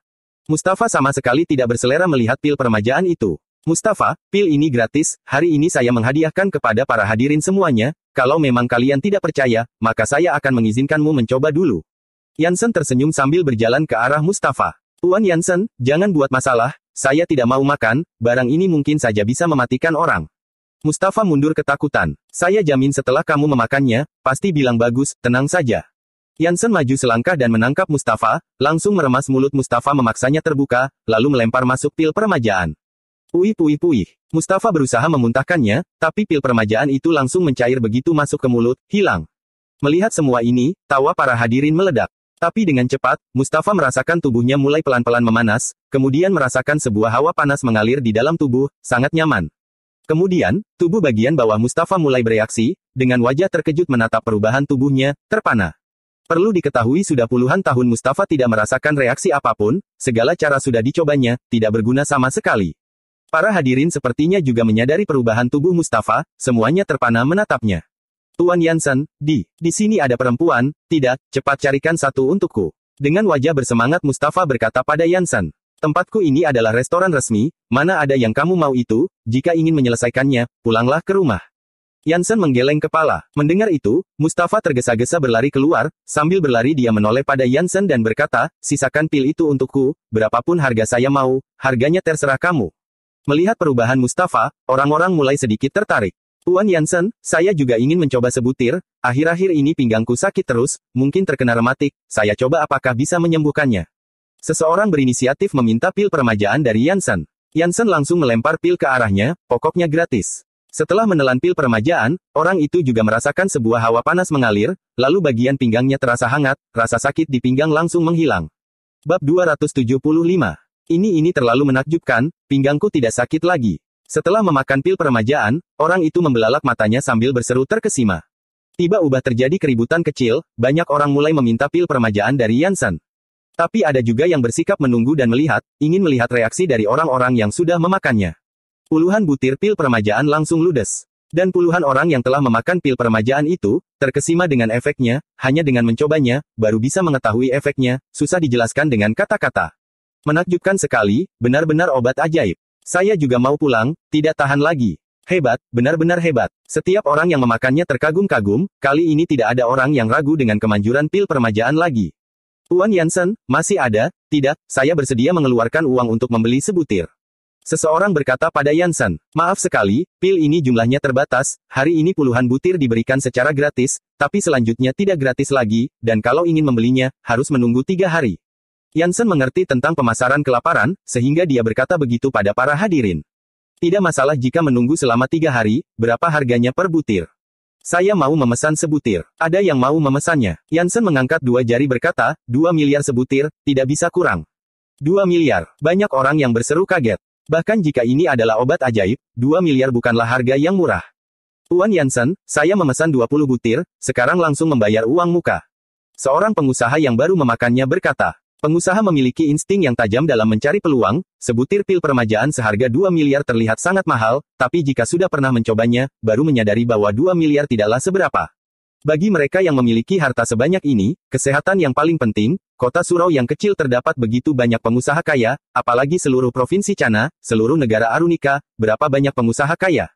Mustafa sama sekali tidak berselera melihat pil peremajaan itu. Mustafa, pil ini gratis, hari ini saya menghadiahkan kepada para hadirin semuanya, kalau memang kalian tidak percaya, maka saya akan mengizinkanmu mencoba dulu. Yansen tersenyum sambil berjalan ke arah Mustafa. Tuan Yansen, jangan buat masalah, saya tidak mau makan, barang ini mungkin saja bisa mematikan orang. Mustafa mundur ketakutan. Saya jamin setelah kamu memakannya, pasti bilang bagus, tenang saja. Yansen maju selangkah dan menangkap Mustafa, langsung meremas mulut Mustafa memaksanya terbuka, lalu melempar masuk pil peremajaan. Puih puih puih. Mustafa berusaha memuntahkannya, tapi pil peremajaan itu langsung mencair begitu masuk ke mulut, hilang. Melihat semua ini, tawa para hadirin meledak. Tapi dengan cepat, Mustafa merasakan tubuhnya mulai pelan-pelan memanas, kemudian merasakan sebuah hawa panas mengalir di dalam tubuh, sangat nyaman. Kemudian, tubuh bagian bawah Mustafa mulai bereaksi, dengan wajah terkejut menatap perubahan tubuhnya, terpana. Perlu diketahui sudah puluhan tahun Mustafa tidak merasakan reaksi apapun, segala cara sudah dicobanya, tidak berguna sama sekali. Para hadirin sepertinya juga menyadari perubahan tubuh Mustafa, semuanya terpana menatapnya. Tuan Yansen, di sini ada perempuan, tidak, cepat carikan satu untukku. Dengan wajah bersemangat Mustafa berkata pada Yansen. Tempatku ini adalah restoran resmi, mana ada yang kamu mau itu, jika ingin menyelesaikannya, pulanglah ke rumah. Yansen menggeleng kepala. Mendengar itu, Mustafa tergesa-gesa berlari keluar, sambil berlari dia menoleh pada Yansen dan berkata, sisakan pil itu untukku, berapapun harga saya mau, harganya terserah kamu. Melihat perubahan Mustafa, orang-orang mulai sedikit tertarik. Tuan Yansen, saya juga ingin mencoba sebutir, akhir-akhir ini pinggangku sakit terus, mungkin terkena rematik, saya coba apakah bisa menyembuhkannya. Seseorang berinisiatif meminta pil peremajaan dari Yansen. Yansen langsung melempar pil ke arahnya, pokoknya gratis. Setelah menelan pil peremajaan, orang itu juga merasakan sebuah hawa panas mengalir, lalu bagian pinggangnya terasa hangat, rasa sakit di pinggang langsung menghilang. Bab 275. Ini terlalu menakjubkan, pinggangku tidak sakit lagi. Setelah memakan pil peremajaan, orang itu membelalak matanya sambil berseru terkesima. Tiba-tiba terjadi keributan kecil, banyak orang mulai meminta pil peremajaan dari Yansen. Tapi ada juga yang bersikap menunggu dan melihat, ingin melihat reaksi dari orang-orang yang sudah memakannya. Puluhan butir pil peremajaan langsung ludes. Dan puluhan orang yang telah memakan pil peremajaan itu, terkesima dengan efeknya, hanya dengan mencobanya, baru bisa mengetahui efeknya, susah dijelaskan dengan kata-kata. Menakjubkan sekali, benar-benar obat ajaib. Saya juga mau pulang, tidak tahan lagi. Hebat, benar-benar hebat. Setiap orang yang memakannya terkagum-kagum, kali ini tidak ada orang yang ragu dengan kemanjuran pil peremajaan lagi. Tuan Yansen, masih ada? Tidak, saya bersedia mengeluarkan uang untuk membeli sebutir. Seseorang berkata pada Yansen, maaf sekali, pil ini jumlahnya terbatas, hari ini puluhan butir diberikan secara gratis, tapi selanjutnya tidak gratis lagi, dan kalau ingin membelinya, harus menunggu 3 hari. Yansen mengerti tentang pemasaran kelaparan, sehingga dia berkata begitu pada para hadirin. Tidak masalah jika menunggu selama 3 hari, berapa harganya per butir? Saya mau memesan sebutir. Ada yang mau memesannya? Yansen mengangkat 2 jari berkata, 2 miliar sebutir, tidak bisa kurang. 2 miliar. Banyak orang yang berseru kaget. Bahkan jika ini adalah obat ajaib, 2 miliar bukanlah harga yang murah. Tuan Yansen, saya memesan 20 butir, sekarang langsung membayar uang muka. Seorang pengusaha yang baru memakannya berkata. Pengusaha memiliki insting yang tajam dalam mencari peluang, sebutir pil peremajaan seharga 2 miliar terlihat sangat mahal, tapi jika sudah pernah mencobanya, baru menyadari bahwa 2 miliar tidaklah seberapa. Bagi mereka yang memiliki harta sebanyak ini, kesehatan yang paling penting, kota surau yang kecil terdapat begitu banyak pengusaha kaya, apalagi seluruh provinsi Chana, seluruh negara Arunika, berapa banyak pengusaha kaya.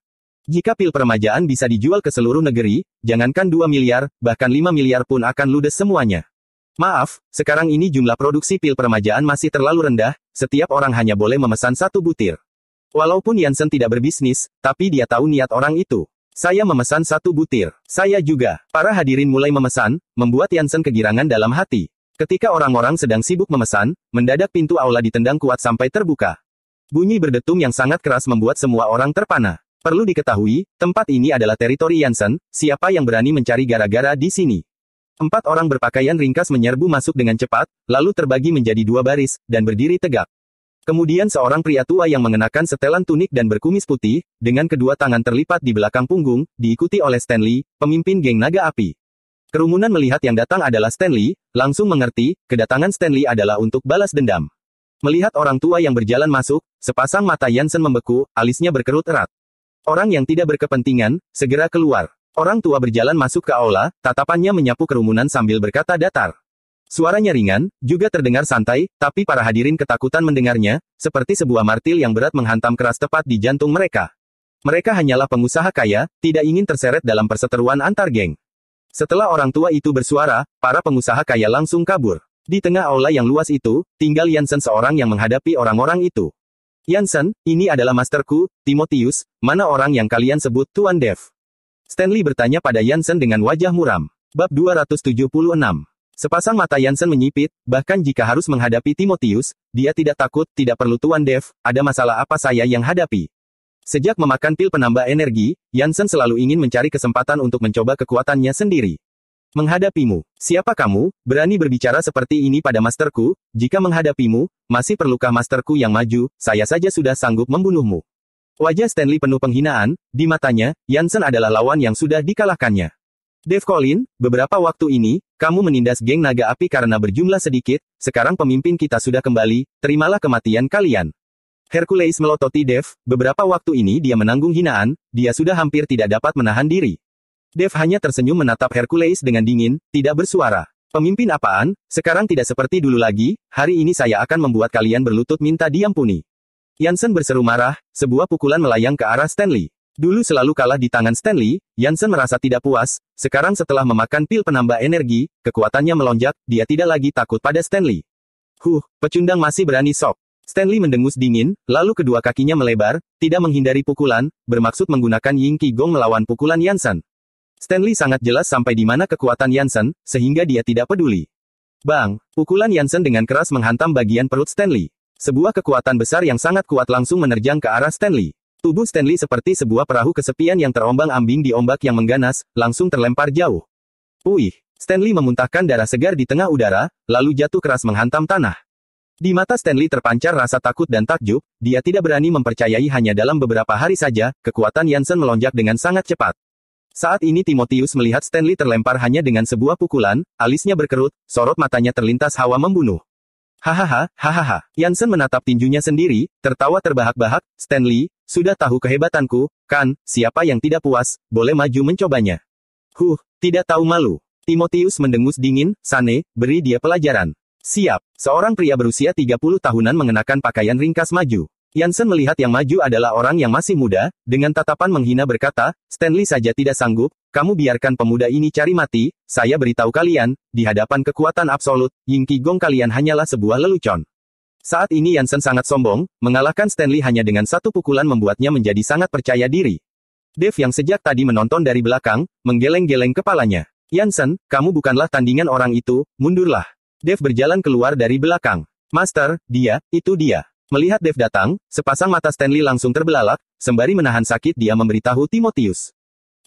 Jika pil permajaan bisa dijual ke seluruh negeri, jangankan 2 miliar, bahkan 5 miliar pun akan ludes semuanya. Maaf, sekarang ini jumlah produksi pil permajaan masih terlalu rendah, setiap orang hanya boleh memesan 1 butir. Walaupun Jansen tidak berbisnis, tapi dia tahu niat orang itu. Saya memesan 1 butir. Saya juga. Para hadirin mulai memesan, membuat Jansen kegirangan dalam hati. Ketika orang-orang sedang sibuk memesan, mendadak pintu aula ditendang kuat sampai terbuka. Bunyi berdetum yang sangat keras membuat semua orang terpana. Perlu diketahui, tempat ini adalah teritori Jansen, siapa yang berani mencari gara-gara di sini? 4 orang berpakaian ringkas menyerbu masuk dengan cepat, lalu terbagi menjadi 2 baris, dan berdiri tegak. Kemudian seorang pria tua yang mengenakan setelan tunik dan berkumis putih, dengan kedua tangan terlipat di belakang punggung, diikuti oleh Stanley, pemimpin geng naga api. Kerumunan melihat yang datang adalah Stanley, langsung mengerti, kedatangan Stanley adalah untuk balas dendam. Melihat orang tua yang berjalan masuk, sepasang mata Jansen membeku, alisnya berkerut erat. Orang yang tidak berkepentingan, segera keluar. Orang tua berjalan masuk ke aula, tatapannya menyapu kerumunan sambil berkata datar. Suaranya ringan, juga terdengar santai, tapi para hadirin ketakutan mendengarnya, seperti sebuah martil yang berat menghantam keras tepat di jantung mereka. Mereka hanyalah pengusaha kaya, tidak ingin terseret dalam perseteruan antar geng. Setelah orang tua itu bersuara, para pengusaha kaya langsung kabur. Di tengah aula yang luas itu, tinggal Jansen seorang yang menghadapi orang-orang itu. Jansen, ini adalah masterku, Timotius, mana orang yang kalian sebut Tuan Dev? Stanley bertanya pada Jansen dengan wajah muram. Bab 276. Sepasang mata Jansen menyipit, bahkan jika harus menghadapi Timotius, dia tidak takut, tidak perlu Tuan Dev, ada masalah apa saya yang hadapi. Sejak memakan pil penambah energi, Jansen selalu ingin mencari kesempatan untuk mencoba kekuatannya sendiri. Menghadapimu, siapa kamu, berani berbicara seperti ini pada masterku, jika menghadapimu, masih perlukah masterku yang maju, saya saja sudah sanggup membunuhmu. Wajah Stanley penuh penghinaan, di matanya, Jansen adalah lawan yang sudah dikalahkannya. Dev Colin, beberapa waktu ini, kamu menindas geng naga api karena berjumlah sedikit, sekarang pemimpin kita sudah kembali, terimalah kematian kalian. Hercules melototi Dev, beberapa waktu ini dia menanggung hinaan, dia sudah hampir tidak dapat menahan diri. Dev hanya tersenyum menatap Hercules dengan dingin, tidak bersuara. Pemimpin apaan, sekarang tidak seperti dulu lagi, hari ini saya akan membuat kalian berlutut minta diampuni. Jansen berseru marah, sebuah pukulan melayang ke arah Stanley. Dulu selalu kalah di tangan Stanley, Jansen merasa tidak puas, sekarang setelah memakan pil penambah energi, kekuatannya melonjak, dia tidak lagi takut pada Stanley. Pecundang masih berani sok. Stanley mendengus dingin, lalu kedua kakinya melebar, tidak menghindari pukulan, bermaksud menggunakan Ying Qi Gong melawan pukulan Jansen. Stanley sangat jelas sampai di mana kekuatan Jansen, sehingga dia tidak peduli. Bang! Pukulan Jansen dengan keras menghantam bagian perut Stanley. Sebuah kekuatan besar yang sangat kuat langsung menerjang ke arah Stanley. Tubuh Stanley seperti sebuah perahu kesepian yang terombang-ambing di ombak yang mengganas, langsung terlempar jauh. Stanley memuntahkan darah segar di tengah udara, lalu jatuh keras menghantam tanah. Di mata Stanley terpancar rasa takut dan takjub, dia tidak berani mempercayai hanya dalam beberapa hari saja, kekuatan Jansen melonjak dengan sangat cepat. Saat ini Timotius melihat Stanley terlempar hanya dengan sebuah pukulan, alisnya berkerut, sorot matanya terlintas hawa membunuh. Hahaha. Jansen menatap tinjunya sendiri, tertawa terbahak-bahak, Stanley, sudah tahu kehebatanku, kan, siapa yang tidak puas, boleh maju mencobanya. Tidak tahu malu. Timotius mendengus dingin, Sane, beri dia pelajaran. Siap. Seorang pria berusia 30 tahunan mengenakan pakaian ringkas maju. Jansen melihat yang maju adalah orang yang masih muda, dengan tatapan menghina berkata, Stanley saja tidak sanggup, kamu biarkan pemuda ini cari mati, saya beritahu kalian, di hadapan kekuatan absolut, Ying Qi Gong kalian hanyalah sebuah lelucon. Saat ini Jansen sangat sombong, mengalahkan Stanley hanya dengan satu pukulan membuatnya menjadi sangat percaya diri. Dev yang sejak tadi menonton dari belakang, menggeleng-geleng kepalanya. Jansen, kamu bukanlah tandingan orang itu, mundurlah. Dev berjalan keluar dari belakang. Master, itu dia. Melihat Dev datang, sepasang mata Stanley langsung terbelalak, sembari menahan sakit dia memberitahu Timotius.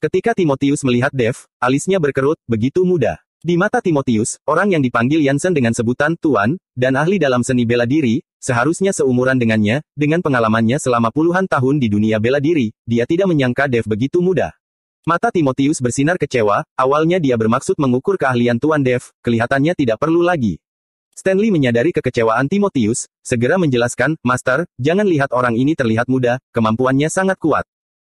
Ketika Timotius melihat Dev, alisnya berkerut, begitu mudah. Di mata Timotius, orang yang dipanggil Jansen dengan sebutan Tuan, dan ahli dalam seni bela diri, seharusnya seumuran dengannya, dengan pengalamannya selama puluhan tahun di dunia bela diri, dia tidak menyangka Dev begitu mudah. Mata Timotius bersinar kecewa, awalnya dia bermaksud mengukur keahlian Tuan Dev, kelihatannya tidak perlu lagi. Stanley menyadari kekecewaan Timotius, segera menjelaskan, Master, jangan lihat orang ini terlihat muda, kemampuannya sangat kuat.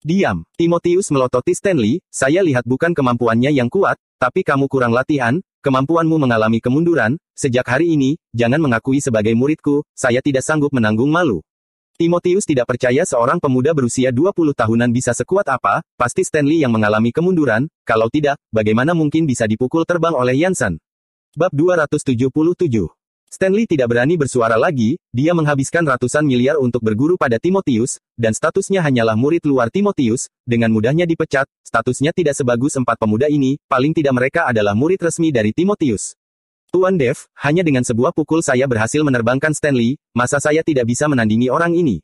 Diam. Timotius melototi Stanley, saya lihat bukan kemampuannya yang kuat, tapi kamu kurang latihan, kemampuanmu mengalami kemunduran, sejak hari ini, jangan mengakui sebagai muridku, saya tidak sanggup menanggung malu. Timotius tidak percaya seorang pemuda berusia 20 tahunan bisa sekuat apa, pasti Stanley yang mengalami kemunduran, kalau tidak, bagaimana mungkin bisa dipukul terbang oleh Jansen. Bab 277. Stanley tidak berani bersuara lagi, dia menghabiskan ratusan miliar untuk berguru pada Timotius, dan statusnya hanyalah murid luar Timotius, dengan mudahnya dipecat, statusnya tidak sebagus 4 pemuda ini, paling tidak mereka adalah murid resmi dari Timotius. Tuan Dev, hanya dengan sebuah pukul saya berhasil menerbangkan Stanley, masa saya tidak bisa menandingi orang ini?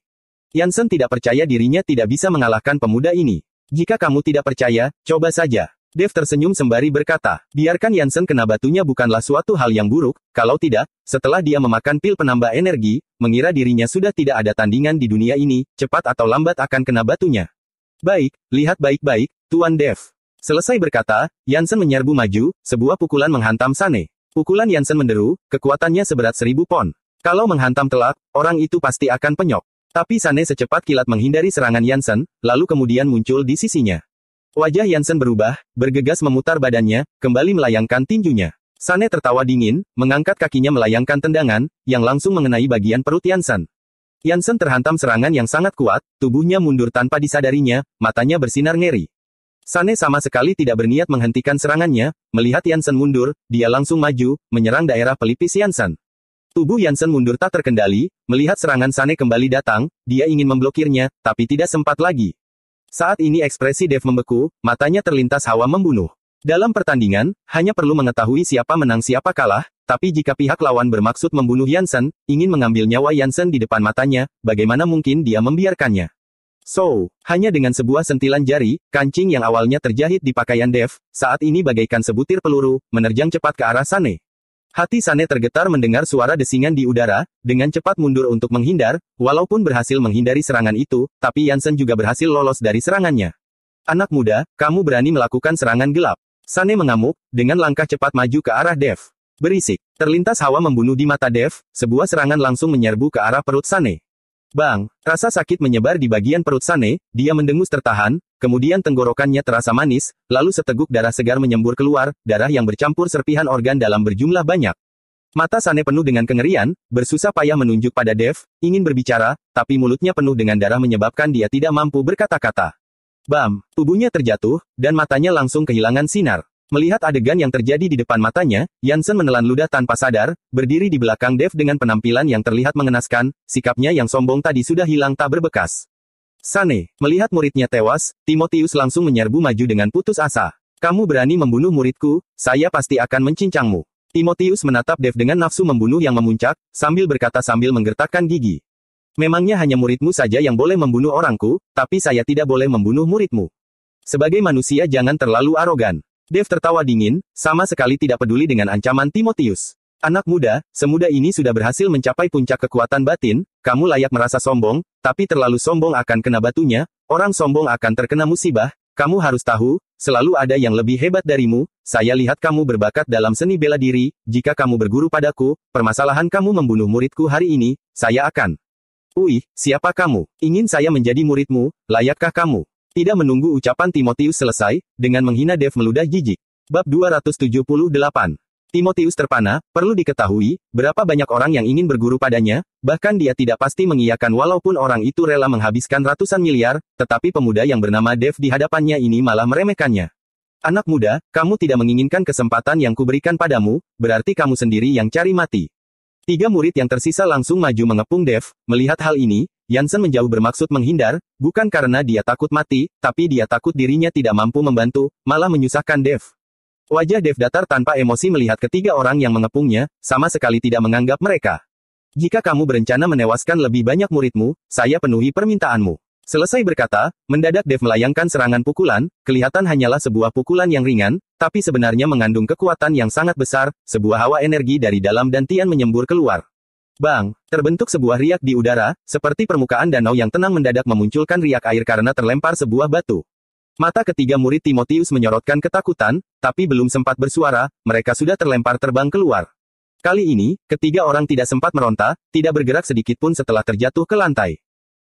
Jansen tidak percaya dirinya tidak bisa mengalahkan pemuda ini. Jika kamu tidak percaya, coba saja. Dev tersenyum sembari berkata, biarkan Jansen kena batunya bukanlah suatu hal yang buruk, kalau tidak, setelah dia memakan pil penambah energi, mengira dirinya sudah tidak ada tandingan di dunia ini, cepat atau lambat akan kena batunya. Baik, lihat baik-baik, Tuan Dev. Selesai berkata, Jansen menyerbu maju, sebuah pukulan menghantam Sane. Pukulan Jansen menderu, kekuatannya seberat 1000 pon. Kalau menghantam telak, orang itu pasti akan penyok. Tapi Sane secepat kilat menghindari serangan Jansen, lalu kemudian muncul di sisinya. Wajah Jansen berubah, bergegas memutar badannya, kembali melayangkan tinjunya. Sane tertawa dingin, mengangkat kakinya melayangkan tendangan, yang langsung mengenai bagian perut Jansen. Jansen terhantam serangan yang sangat kuat, tubuhnya mundur tanpa disadarinya, matanya bersinar ngeri. Sane sama sekali tidak berniat menghentikan serangannya, melihat Jansen mundur, dia langsung maju, menyerang daerah pelipis Jansen. Tubuh Jansen mundur tak terkendali, melihat serangan Sane kembali datang, dia ingin memblokirnya, tapi tidak sempat lagi. Saat ini ekspresi Dev membeku, matanya terlintas hawa membunuh. Dalam pertandingan, hanya perlu mengetahui siapa menang siapa kalah, tapi jika pihak lawan bermaksud membunuh Jansen, ingin mengambil nyawa Jansen di depan matanya, bagaimana mungkin dia membiarkannya? So, hanya dengan sebuah sentilan jari, kancing yang awalnya terjahit di pakaian Dev, saat ini bagaikan sebutir peluru, menerjang cepat ke arah Sane. Hati Sane tergetar mendengar suara desingan di udara, dengan cepat mundur untuk menghindar, walaupun berhasil menghindari serangan itu, tapi Jansen juga berhasil lolos dari serangannya. Anak muda, kamu berani melakukan serangan gelap. Sane mengamuk, dengan langkah cepat maju ke arah Dev. Berisik, terlintas hawa membunuh di mata Dev, sebuah serangan langsung menyerbu ke arah perut Sane. Bang, rasa sakit menyebar di bagian perut Sane, dia mendengus tertahan, kemudian tenggorokannya terasa manis, lalu seteguk darah segar menyembur keluar, darah yang bercampur serpihan organ dalam berjumlah banyak. Mata Sane penuh dengan kengerian, bersusah payah menunjuk pada Dev, ingin berbicara, tapi mulutnya penuh dengan darah menyebabkan dia tidak mampu berkata-kata. Bam, tubuhnya terjatuh, dan matanya langsung kehilangan sinar. Melihat adegan yang terjadi di depan matanya, Jansen menelan ludah tanpa sadar, berdiri di belakang Dev dengan penampilan yang terlihat mengenaskan, sikapnya yang sombong tadi sudah hilang tak berbekas. Sane, melihat muridnya tewas, Timotius langsung menyerbu maju dengan putus asa. Kamu berani membunuh muridku, saya pasti akan mencincangmu. Timotius menatap Dev dengan nafsu membunuh yang memuncak, sambil berkata sambil menggertakkan gigi. Memangnya hanya muridmu saja yang boleh membunuh orangku, tapi saya tidak boleh membunuh muridmu. Sebagai manusia jangan terlalu arogan. Dev tertawa dingin, sama sekali tidak peduli dengan ancaman Timotius. Anak muda, semudah ini sudah berhasil mencapai puncak kekuatan batin, kamu layak merasa sombong, tapi terlalu sombong akan kena batunya, orang sombong akan terkena musibah, kamu harus tahu, selalu ada yang lebih hebat darimu, saya lihat kamu berbakat dalam seni bela diri, jika kamu berguru padaku, permasalahan kamu membunuh muridku hari ini, saya akan. Wih, siapa kamu? Ingin saya menjadi muridmu, layakkah kamu? Tidak menunggu ucapan Timotius selesai, dengan menghina Dev meludah jijik. Bab 278. Timotius terpana, perlu diketahui, berapa banyak orang yang ingin berguru padanya, bahkan dia tidak pasti mengiyakan walaupun orang itu rela menghabiskan ratusan miliar, tetapi pemuda yang bernama Dev di hadapannya ini malah meremehkannya. Anak muda, kamu tidak menginginkan kesempatan yang kuberikan padamu, berarti kamu sendiri yang cari mati. 3 murid yang tersisa langsung maju mengepung Dev, melihat hal ini, Jansen menjauh bermaksud menghindar, bukan karena dia takut mati, tapi dia takut dirinya tidak mampu membantu, malah menyusahkan Dev. Wajah Dev datar tanpa emosi melihat ketiga orang yang mengepungnya, sama sekali tidak menganggap mereka. Jika kamu berencana menewaskan lebih banyak muridmu, saya penuhi permintaanmu. Selesai berkata, mendadak Dev melayangkan serangan pukulan, kelihatan hanyalah sebuah pukulan yang ringan, tapi sebenarnya mengandung kekuatan yang sangat besar, sebuah hawa energi dari dalam dantian menyembur keluar. Bang, terbentuk sebuah riak di udara, seperti permukaan danau yang tenang mendadak memunculkan riak air karena terlempar sebuah batu. Mata ketiga murid Timotius menyorotkan ketakutan, tapi belum sempat bersuara, mereka sudah terlempar terbang keluar. Kali ini, ketiga orang tidak sempat meronta, tidak bergerak sedikit pun setelah terjatuh ke lantai.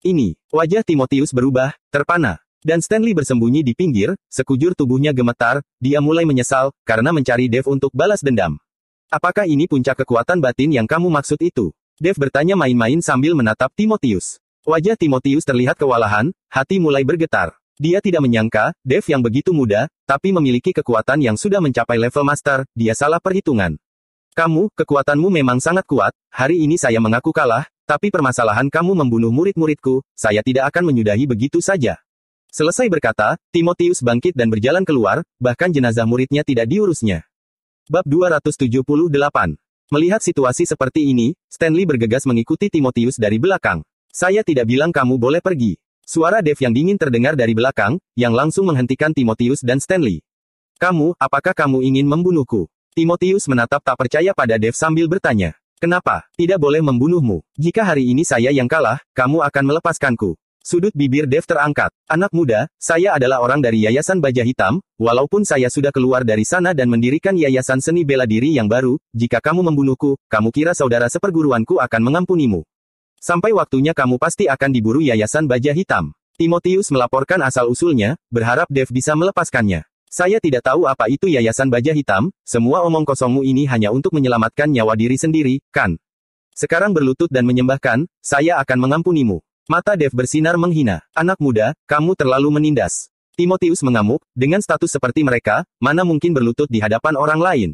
Ini, wajah Timotius berubah, terpana. Dan Stanley bersembunyi di pinggir, sekujur tubuhnya gemetar, dia mulai menyesal, karena mencari Dave untuk balas dendam. Apakah ini puncak kekuatan batin yang kamu maksud itu? Dave bertanya main-main sambil menatap Timotius. Wajah Timotius terlihat kewalahan, hati mulai bergetar. Dia tidak menyangka, Dave yang begitu muda, tapi memiliki kekuatan yang sudah mencapai level master, dia salah perhitungan. Kekuatanmu memang sangat kuat, hari ini saya mengaku kalah, tapi permasalahan kamu membunuh murid-muridku, saya tidak akan menyudahi begitu saja. Selesai berkata, Timotius bangkit dan berjalan keluar, bahkan jenazah muridnya tidak diurusnya. Bab 278. Melihat situasi seperti ini, Stanley bergegas mengikuti Timotius dari belakang. Saya tidak bilang kamu boleh pergi. Suara Dave yang dingin terdengar dari belakang, yang langsung menghentikan Timotius dan Stanley. Apakah kamu ingin membunuhku? Timotius menatap tak percaya pada Dave sambil bertanya. Kenapa? Tidak boleh membunuhmu. Jika hari ini saya yang kalah, kamu akan melepaskanku. Sudut bibir Dave terangkat. Anak muda, saya adalah orang dari Yayasan Baja Hitam, walaupun saya sudah keluar dari sana dan mendirikan Yayasan Seni Bela Diri yang baru, jika kamu membunuhku, kamu kira saudara seperguruanku akan mengampunimu. Sampai waktunya kamu pasti akan diburu Yayasan Baja Hitam. Timotius melaporkan asal-usulnya, berharap Dave bisa melepaskannya. Saya tidak tahu apa itu Yayasan Baja Hitam, semua omong kosongmu ini hanya untuk menyelamatkan nyawa diri sendiri, kan? Sekarang berlutut dan menyembahkan, saya akan mengampunimu. Mata Dave bersinar menghina. Anak muda, kamu terlalu menindas. Timotius mengamuk, dengan status seperti mereka, mana mungkin berlutut di hadapan orang lain.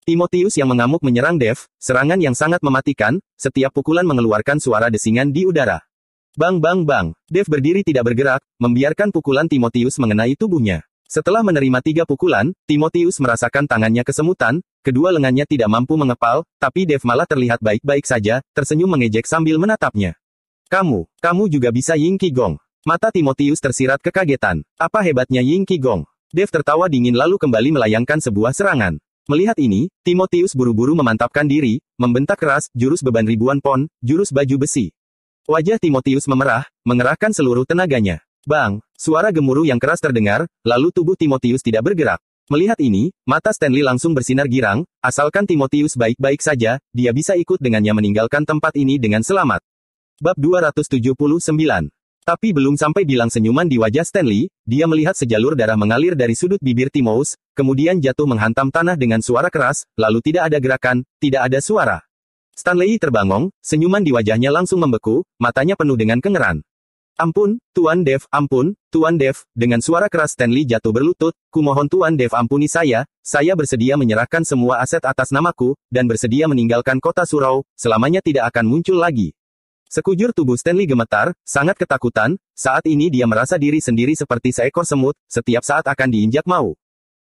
Timotius yang mengamuk menyerang Dave, serangan yang sangat mematikan, setiap pukulan mengeluarkan suara desingan di udara. Bang bang bang, Dave berdiri tidak bergerak, membiarkan pukulan Timotius mengenai tubuhnya. Setelah menerima 3 pukulan, Timotius merasakan tangannya kesemutan, kedua lengannya tidak mampu mengepal, tapi Dave malah terlihat baik-baik saja, tersenyum mengejek sambil menatapnya. Kamu juga bisa Ying Qigong. Mata Timotius tersirat kekagetan. Apa hebatnya Ying Qigong? Dave tertawa dingin lalu kembali melayangkan sebuah serangan. Melihat ini, Timotius buru-buru memantapkan diri, membentak keras, jurus beban ribuan pon, jurus baju besi. Wajah Timotius memerah, mengerahkan seluruh tenaganya. Bang! Suara gemuruh yang keras terdengar, lalu tubuh Timotius tidak bergerak. Melihat ini, mata Stanley langsung bersinar girang, asalkan Timotius baik-baik saja, dia bisa ikut dengannya meninggalkan tempat ini dengan selamat. Bab 279. Tapi belum sampai bilang senyuman di wajah Stanley, dia melihat sejalur darah mengalir dari sudut bibir Timotius, kemudian jatuh menghantam tanah dengan suara keras, lalu tidak ada gerakan, tidak ada suara. Stanley terbangong, senyuman di wajahnya langsung membeku, matanya penuh dengan kengeran. Ampun, Tuan Dave, ampun, Tuan Dave, dengan suara keras Stanley jatuh berlutut, kumohon Tuan Dave ampuni saya bersedia menyerahkan semua aset atas namaku, dan bersedia meninggalkan kota surau, selamanya tidak akan muncul lagi. Sekujur tubuh Stanley gemetar, sangat ketakutan, saat ini dia merasa diri sendiri seperti seekor semut, setiap saat akan diinjak mau.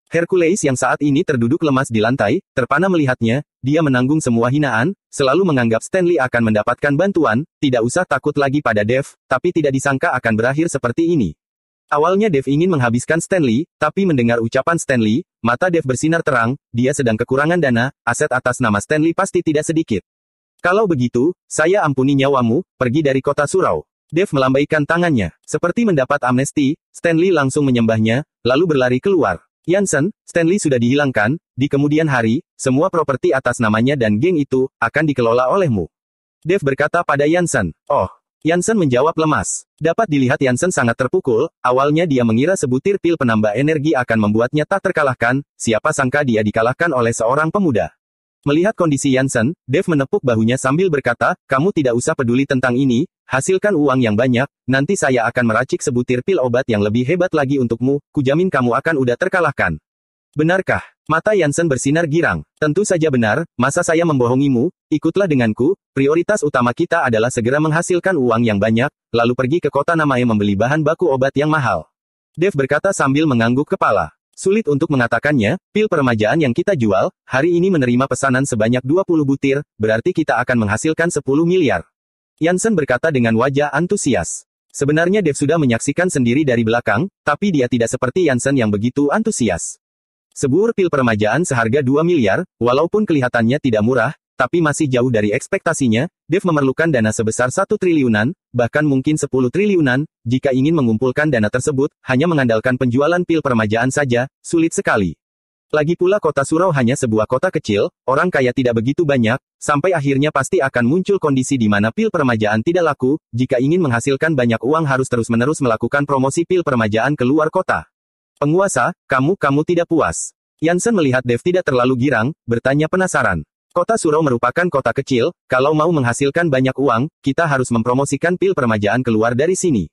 Hercules yang saat ini terduduk lemas di lantai, terpana melihatnya, dia menanggung semua hinaan, selalu menganggap Stanley akan mendapatkan bantuan, tidak usah takut lagi pada Dave, tapi tidak disangka akan berakhir seperti ini. Awalnya Dave ingin menghabiskan Stanley, tapi mendengar ucapan Stanley, mata Dave bersinar terang, dia sedang kekurangan dana, aset atas nama Stanley pasti tidak sedikit. Kalau begitu, saya ampuni nyawamu, pergi dari kota surau. Dave melambaikan tangannya. Seperti mendapat amnesti, Stanley langsung menyembahnya, lalu berlari keluar. Jansen, Stanley sudah dihilangkan, di kemudian hari, semua properti atas namanya dan geng itu, akan dikelola olehmu. Dave berkata pada Jansen. Oh. Jansen menjawab lemas. Dapat dilihat Jansen sangat terpukul, awalnya dia mengira sebutir pil penambah energi akan membuatnya tak terkalahkan, siapa sangka dia dikalahkan oleh seorang pemuda. Melihat kondisi Jansen, Dave menepuk bahunya sambil berkata, kamu tidak usah peduli tentang ini, hasilkan uang yang banyak, nanti saya akan meracik sebutir pil obat yang lebih hebat lagi untukmu, kujamin kamu akan udah terkalahkan. Benarkah? Mata Jansen bersinar girang. Tentu saja benar, masa saya membohongimu, ikutlah denganku, prioritas utama kita adalah segera menghasilkan uang yang banyak, lalu pergi ke kota Namae membeli bahan baku obat yang mahal. Dave berkata sambil mengangguk kepala. Sulit untuk mengatakannya, pil peremajaan yang kita jual, hari ini menerima pesanan sebanyak 20 butir, berarti kita akan menghasilkan 10 miliar. Jansen berkata dengan wajah antusias. Sebenarnya Dave sudah menyaksikan sendiri dari belakang, tapi dia tidak seperti Jansen yang begitu antusias. Sebuah pil peremajaan seharga 2 miliar, walaupun kelihatannya tidak murah, tapi masih jauh dari ekspektasinya, Dave memerlukan dana sebesar 1 triliunan, bahkan mungkin 10 triliunan, jika ingin mengumpulkan dana tersebut, hanya mengandalkan penjualan pil peremajaan saja, sulit sekali. Lagi pula kota surau hanya sebuah kota kecil, orang kaya tidak begitu banyak, sampai akhirnya pasti akan muncul kondisi di mana pil permajaan tidak laku, jika ingin menghasilkan banyak uang harus terus-menerus melakukan promosi pil permajaan ke luar kota. Penguasa, kamu tidak puas. Yansen melihat Dev tidak terlalu girang, bertanya penasaran. Kota surau merupakan kota kecil, kalau mau menghasilkan banyak uang, kita harus mempromosikan pil permajaan keluar dari sini.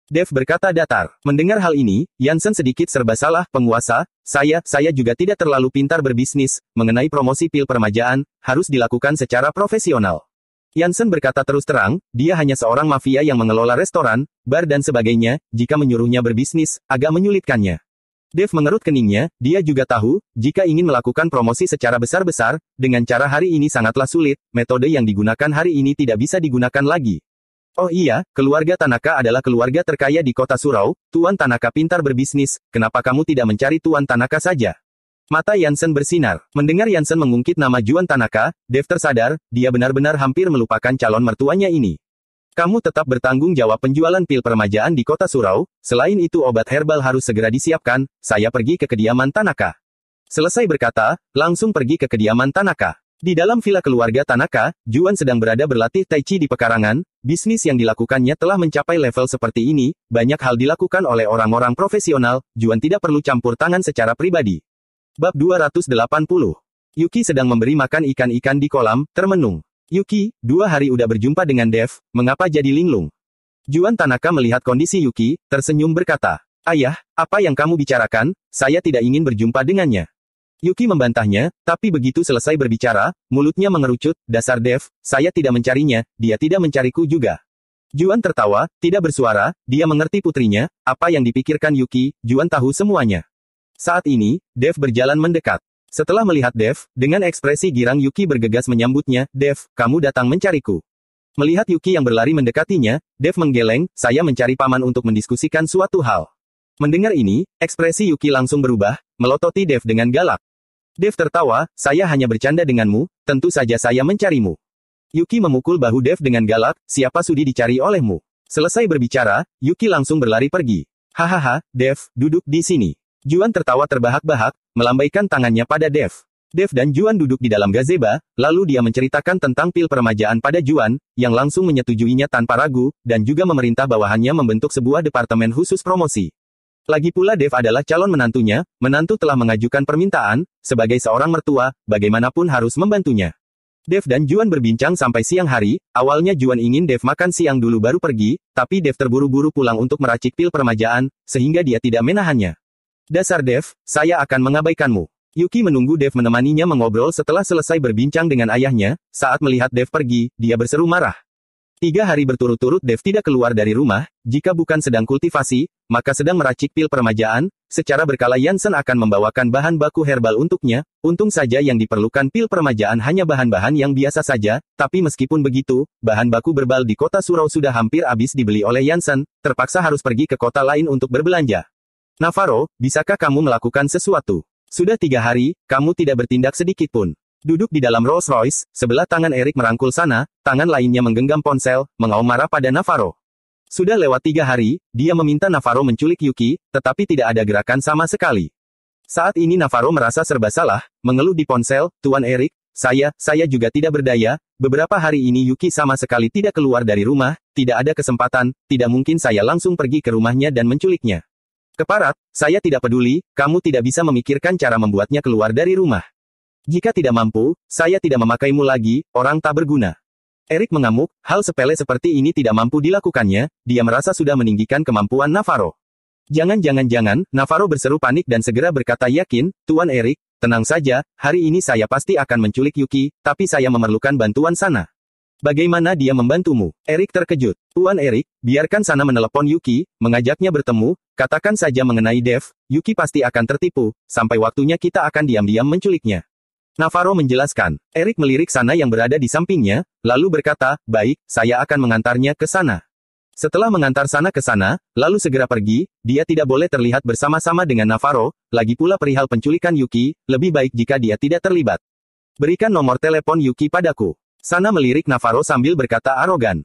Dev berkata datar. Mendengar hal ini, Yansen sedikit serba salah, penguasa, saya juga tidak terlalu pintar berbisnis, mengenai promosi pil permajaan, harus dilakukan secara profesional. Yansen berkata terus terang, dia hanya seorang mafia yang mengelola restoran, bar dan sebagainya, jika menyuruhnya berbisnis, agak menyulitkannya. Dev mengerut keningnya, dia juga tahu, jika ingin melakukan promosi secara besar-besar, dengan cara hari ini sangatlah sulit, metode yang digunakan hari ini tidak bisa digunakan lagi. Oh iya, keluarga Tanaka adalah keluarga terkaya di kota surau, Tuan Tanaka pintar berbisnis, kenapa kamu tidak mencari Tuan Tanaka saja? Mata Yansen bersinar. Mendengar Yansen mengungkit nama Juan Tanaka, Dev tersadar, dia benar-benar hampir melupakan calon mertuanya ini. Kamu tetap bertanggung jawab penjualan pil permajaan di kota surau, selain itu obat herbal harus segera disiapkan, saya pergi ke kediaman Tanaka. Selesai berkata, langsung pergi ke kediaman Tanaka. Di dalam villa keluarga Tanaka, Juan sedang berada berlatih tai chi di pekarangan, bisnis yang dilakukannya telah mencapai level seperti ini, banyak hal dilakukan oleh orang-orang profesional, Juan tidak perlu campur tangan secara pribadi. Bab 280. Yuki sedang memberi makan ikan-ikan di kolam, termenung. Yuki, 2 hari udah berjumpa dengan Dev, mengapa jadi linglung? Juan Tanaka melihat kondisi Yuki, tersenyum berkata, ayah, apa yang kamu bicarakan, saya tidak ingin berjumpa dengannya. Yuki membantahnya, tapi begitu selesai berbicara, mulutnya mengerucut, dasar Dev, saya tidak mencarinya, dia tidak mencariku juga. Juan tertawa, tidak bersuara, dia mengerti putrinya, apa yang dipikirkan Yuki, Juan tahu semuanya. Saat ini, Dev berjalan mendekat. Setelah melihat Dev, dengan ekspresi girang Yuki bergegas menyambutnya, Dev, kamu datang mencariku. Melihat Yuki yang berlari mendekatinya, Dev menggeleng, saya mencari paman untuk mendiskusikan suatu hal. Mendengar ini, ekspresi Yuki langsung berubah, melototi Dev dengan galak. Dev tertawa, saya hanya bercanda denganmu, tentu saja saya mencarimu. Yuki memukul bahu Dev dengan galak, siapa sudi dicari olehmu. Selesai berbicara, Yuki langsung berlari pergi. Hahaha, Dev, duduk di sini. Juan tertawa terbahak-bahak, melambaikan tangannya pada Dev. Dev dan Juan duduk di dalam gazebo, lalu dia menceritakan tentang pil permajaan pada Juan, yang langsung menyetujuinya tanpa ragu, dan juga memerintah bawahannya membentuk sebuah departemen khusus promosi. Lagi pula Dev adalah calon menantunya, menantu telah mengajukan permintaan, sebagai seorang mertua, bagaimanapun harus membantunya. Dev dan Juan berbincang sampai siang hari, awalnya Juan ingin Dev makan siang dulu baru pergi, tapi Dev terburu-buru pulang untuk meracik pil permajaan, sehingga dia tidak menahannya. Dasar Dev, saya akan mengabaikanmu. Yuki menunggu Dev menemaninya mengobrol setelah selesai berbincang dengan ayahnya, saat melihat Dev pergi, dia berseru marah. 3 hari berturut-turut Dev tidak keluar dari rumah, jika bukan sedang kultivasi, maka sedang meracik pil permajaan, secara berkala Yansen akan membawakan bahan baku herbal untuknya, untung saja yang diperlukan pil permajaan hanya bahan-bahan yang biasa saja, tapi meskipun begitu, bahan baku berbal di kota surau sudah hampir habis dibeli oleh Yansen, terpaksa harus pergi ke kota lain untuk berbelanja. Navarro, bisakah kamu melakukan sesuatu? Sudah 3 hari, kamu tidak bertindak sedikit pun. Duduk di dalam Rolls Royce, sebelah tangan Erik merangkul sana, tangan lainnya menggenggam ponsel, mengaum marah pada Navarro. Sudah lewat 3 hari, dia meminta Navarro menculik Yuki, tetapi tidak ada gerakan sama sekali. Saat ini Navarro merasa serba salah, mengeluh di ponsel, Tuan Erik, saya juga tidak berdaya, beberapa hari ini Yuki sama sekali tidak keluar dari rumah, tidak ada kesempatan, tidak mungkin saya langsung pergi ke rumahnya dan menculiknya. Keparat, saya tidak peduli, kamu tidak bisa memikirkan cara membuatnya keluar dari rumah. Jika tidak mampu, saya tidak memakaimu lagi, orang tak berguna. Erik mengamuk, hal sepele seperti ini tidak mampu dilakukannya, dia merasa sudah meninggikan kemampuan Navarro. Jangan, Navarro berseru panik dan segera berkata yakin, Tuan Erik, tenang saja, hari ini saya pasti akan menculik Yuki, tapi saya memerlukan bantuan sana. Bagaimana dia membantumu? Erik terkejut. Tuan Erik, biarkan sana menelepon Yuki, mengajaknya bertemu, katakan saja mengenai Dev, Yuki pasti akan tertipu, sampai waktunya kita akan diam-diam menculiknya. Navarro menjelaskan. Erik melirik sana yang berada di sampingnya, lalu berkata, baik, saya akan mengantarnya ke sana. Setelah mengantar sana ke sana, lalu segera pergi, dia tidak boleh terlihat bersama-sama dengan Navarro, lagi pula perihal penculikan Yuki, lebih baik jika dia tidak terlibat. Berikan nomor telepon Yuki padaku. Sana melirik Navarro sambil berkata arogan.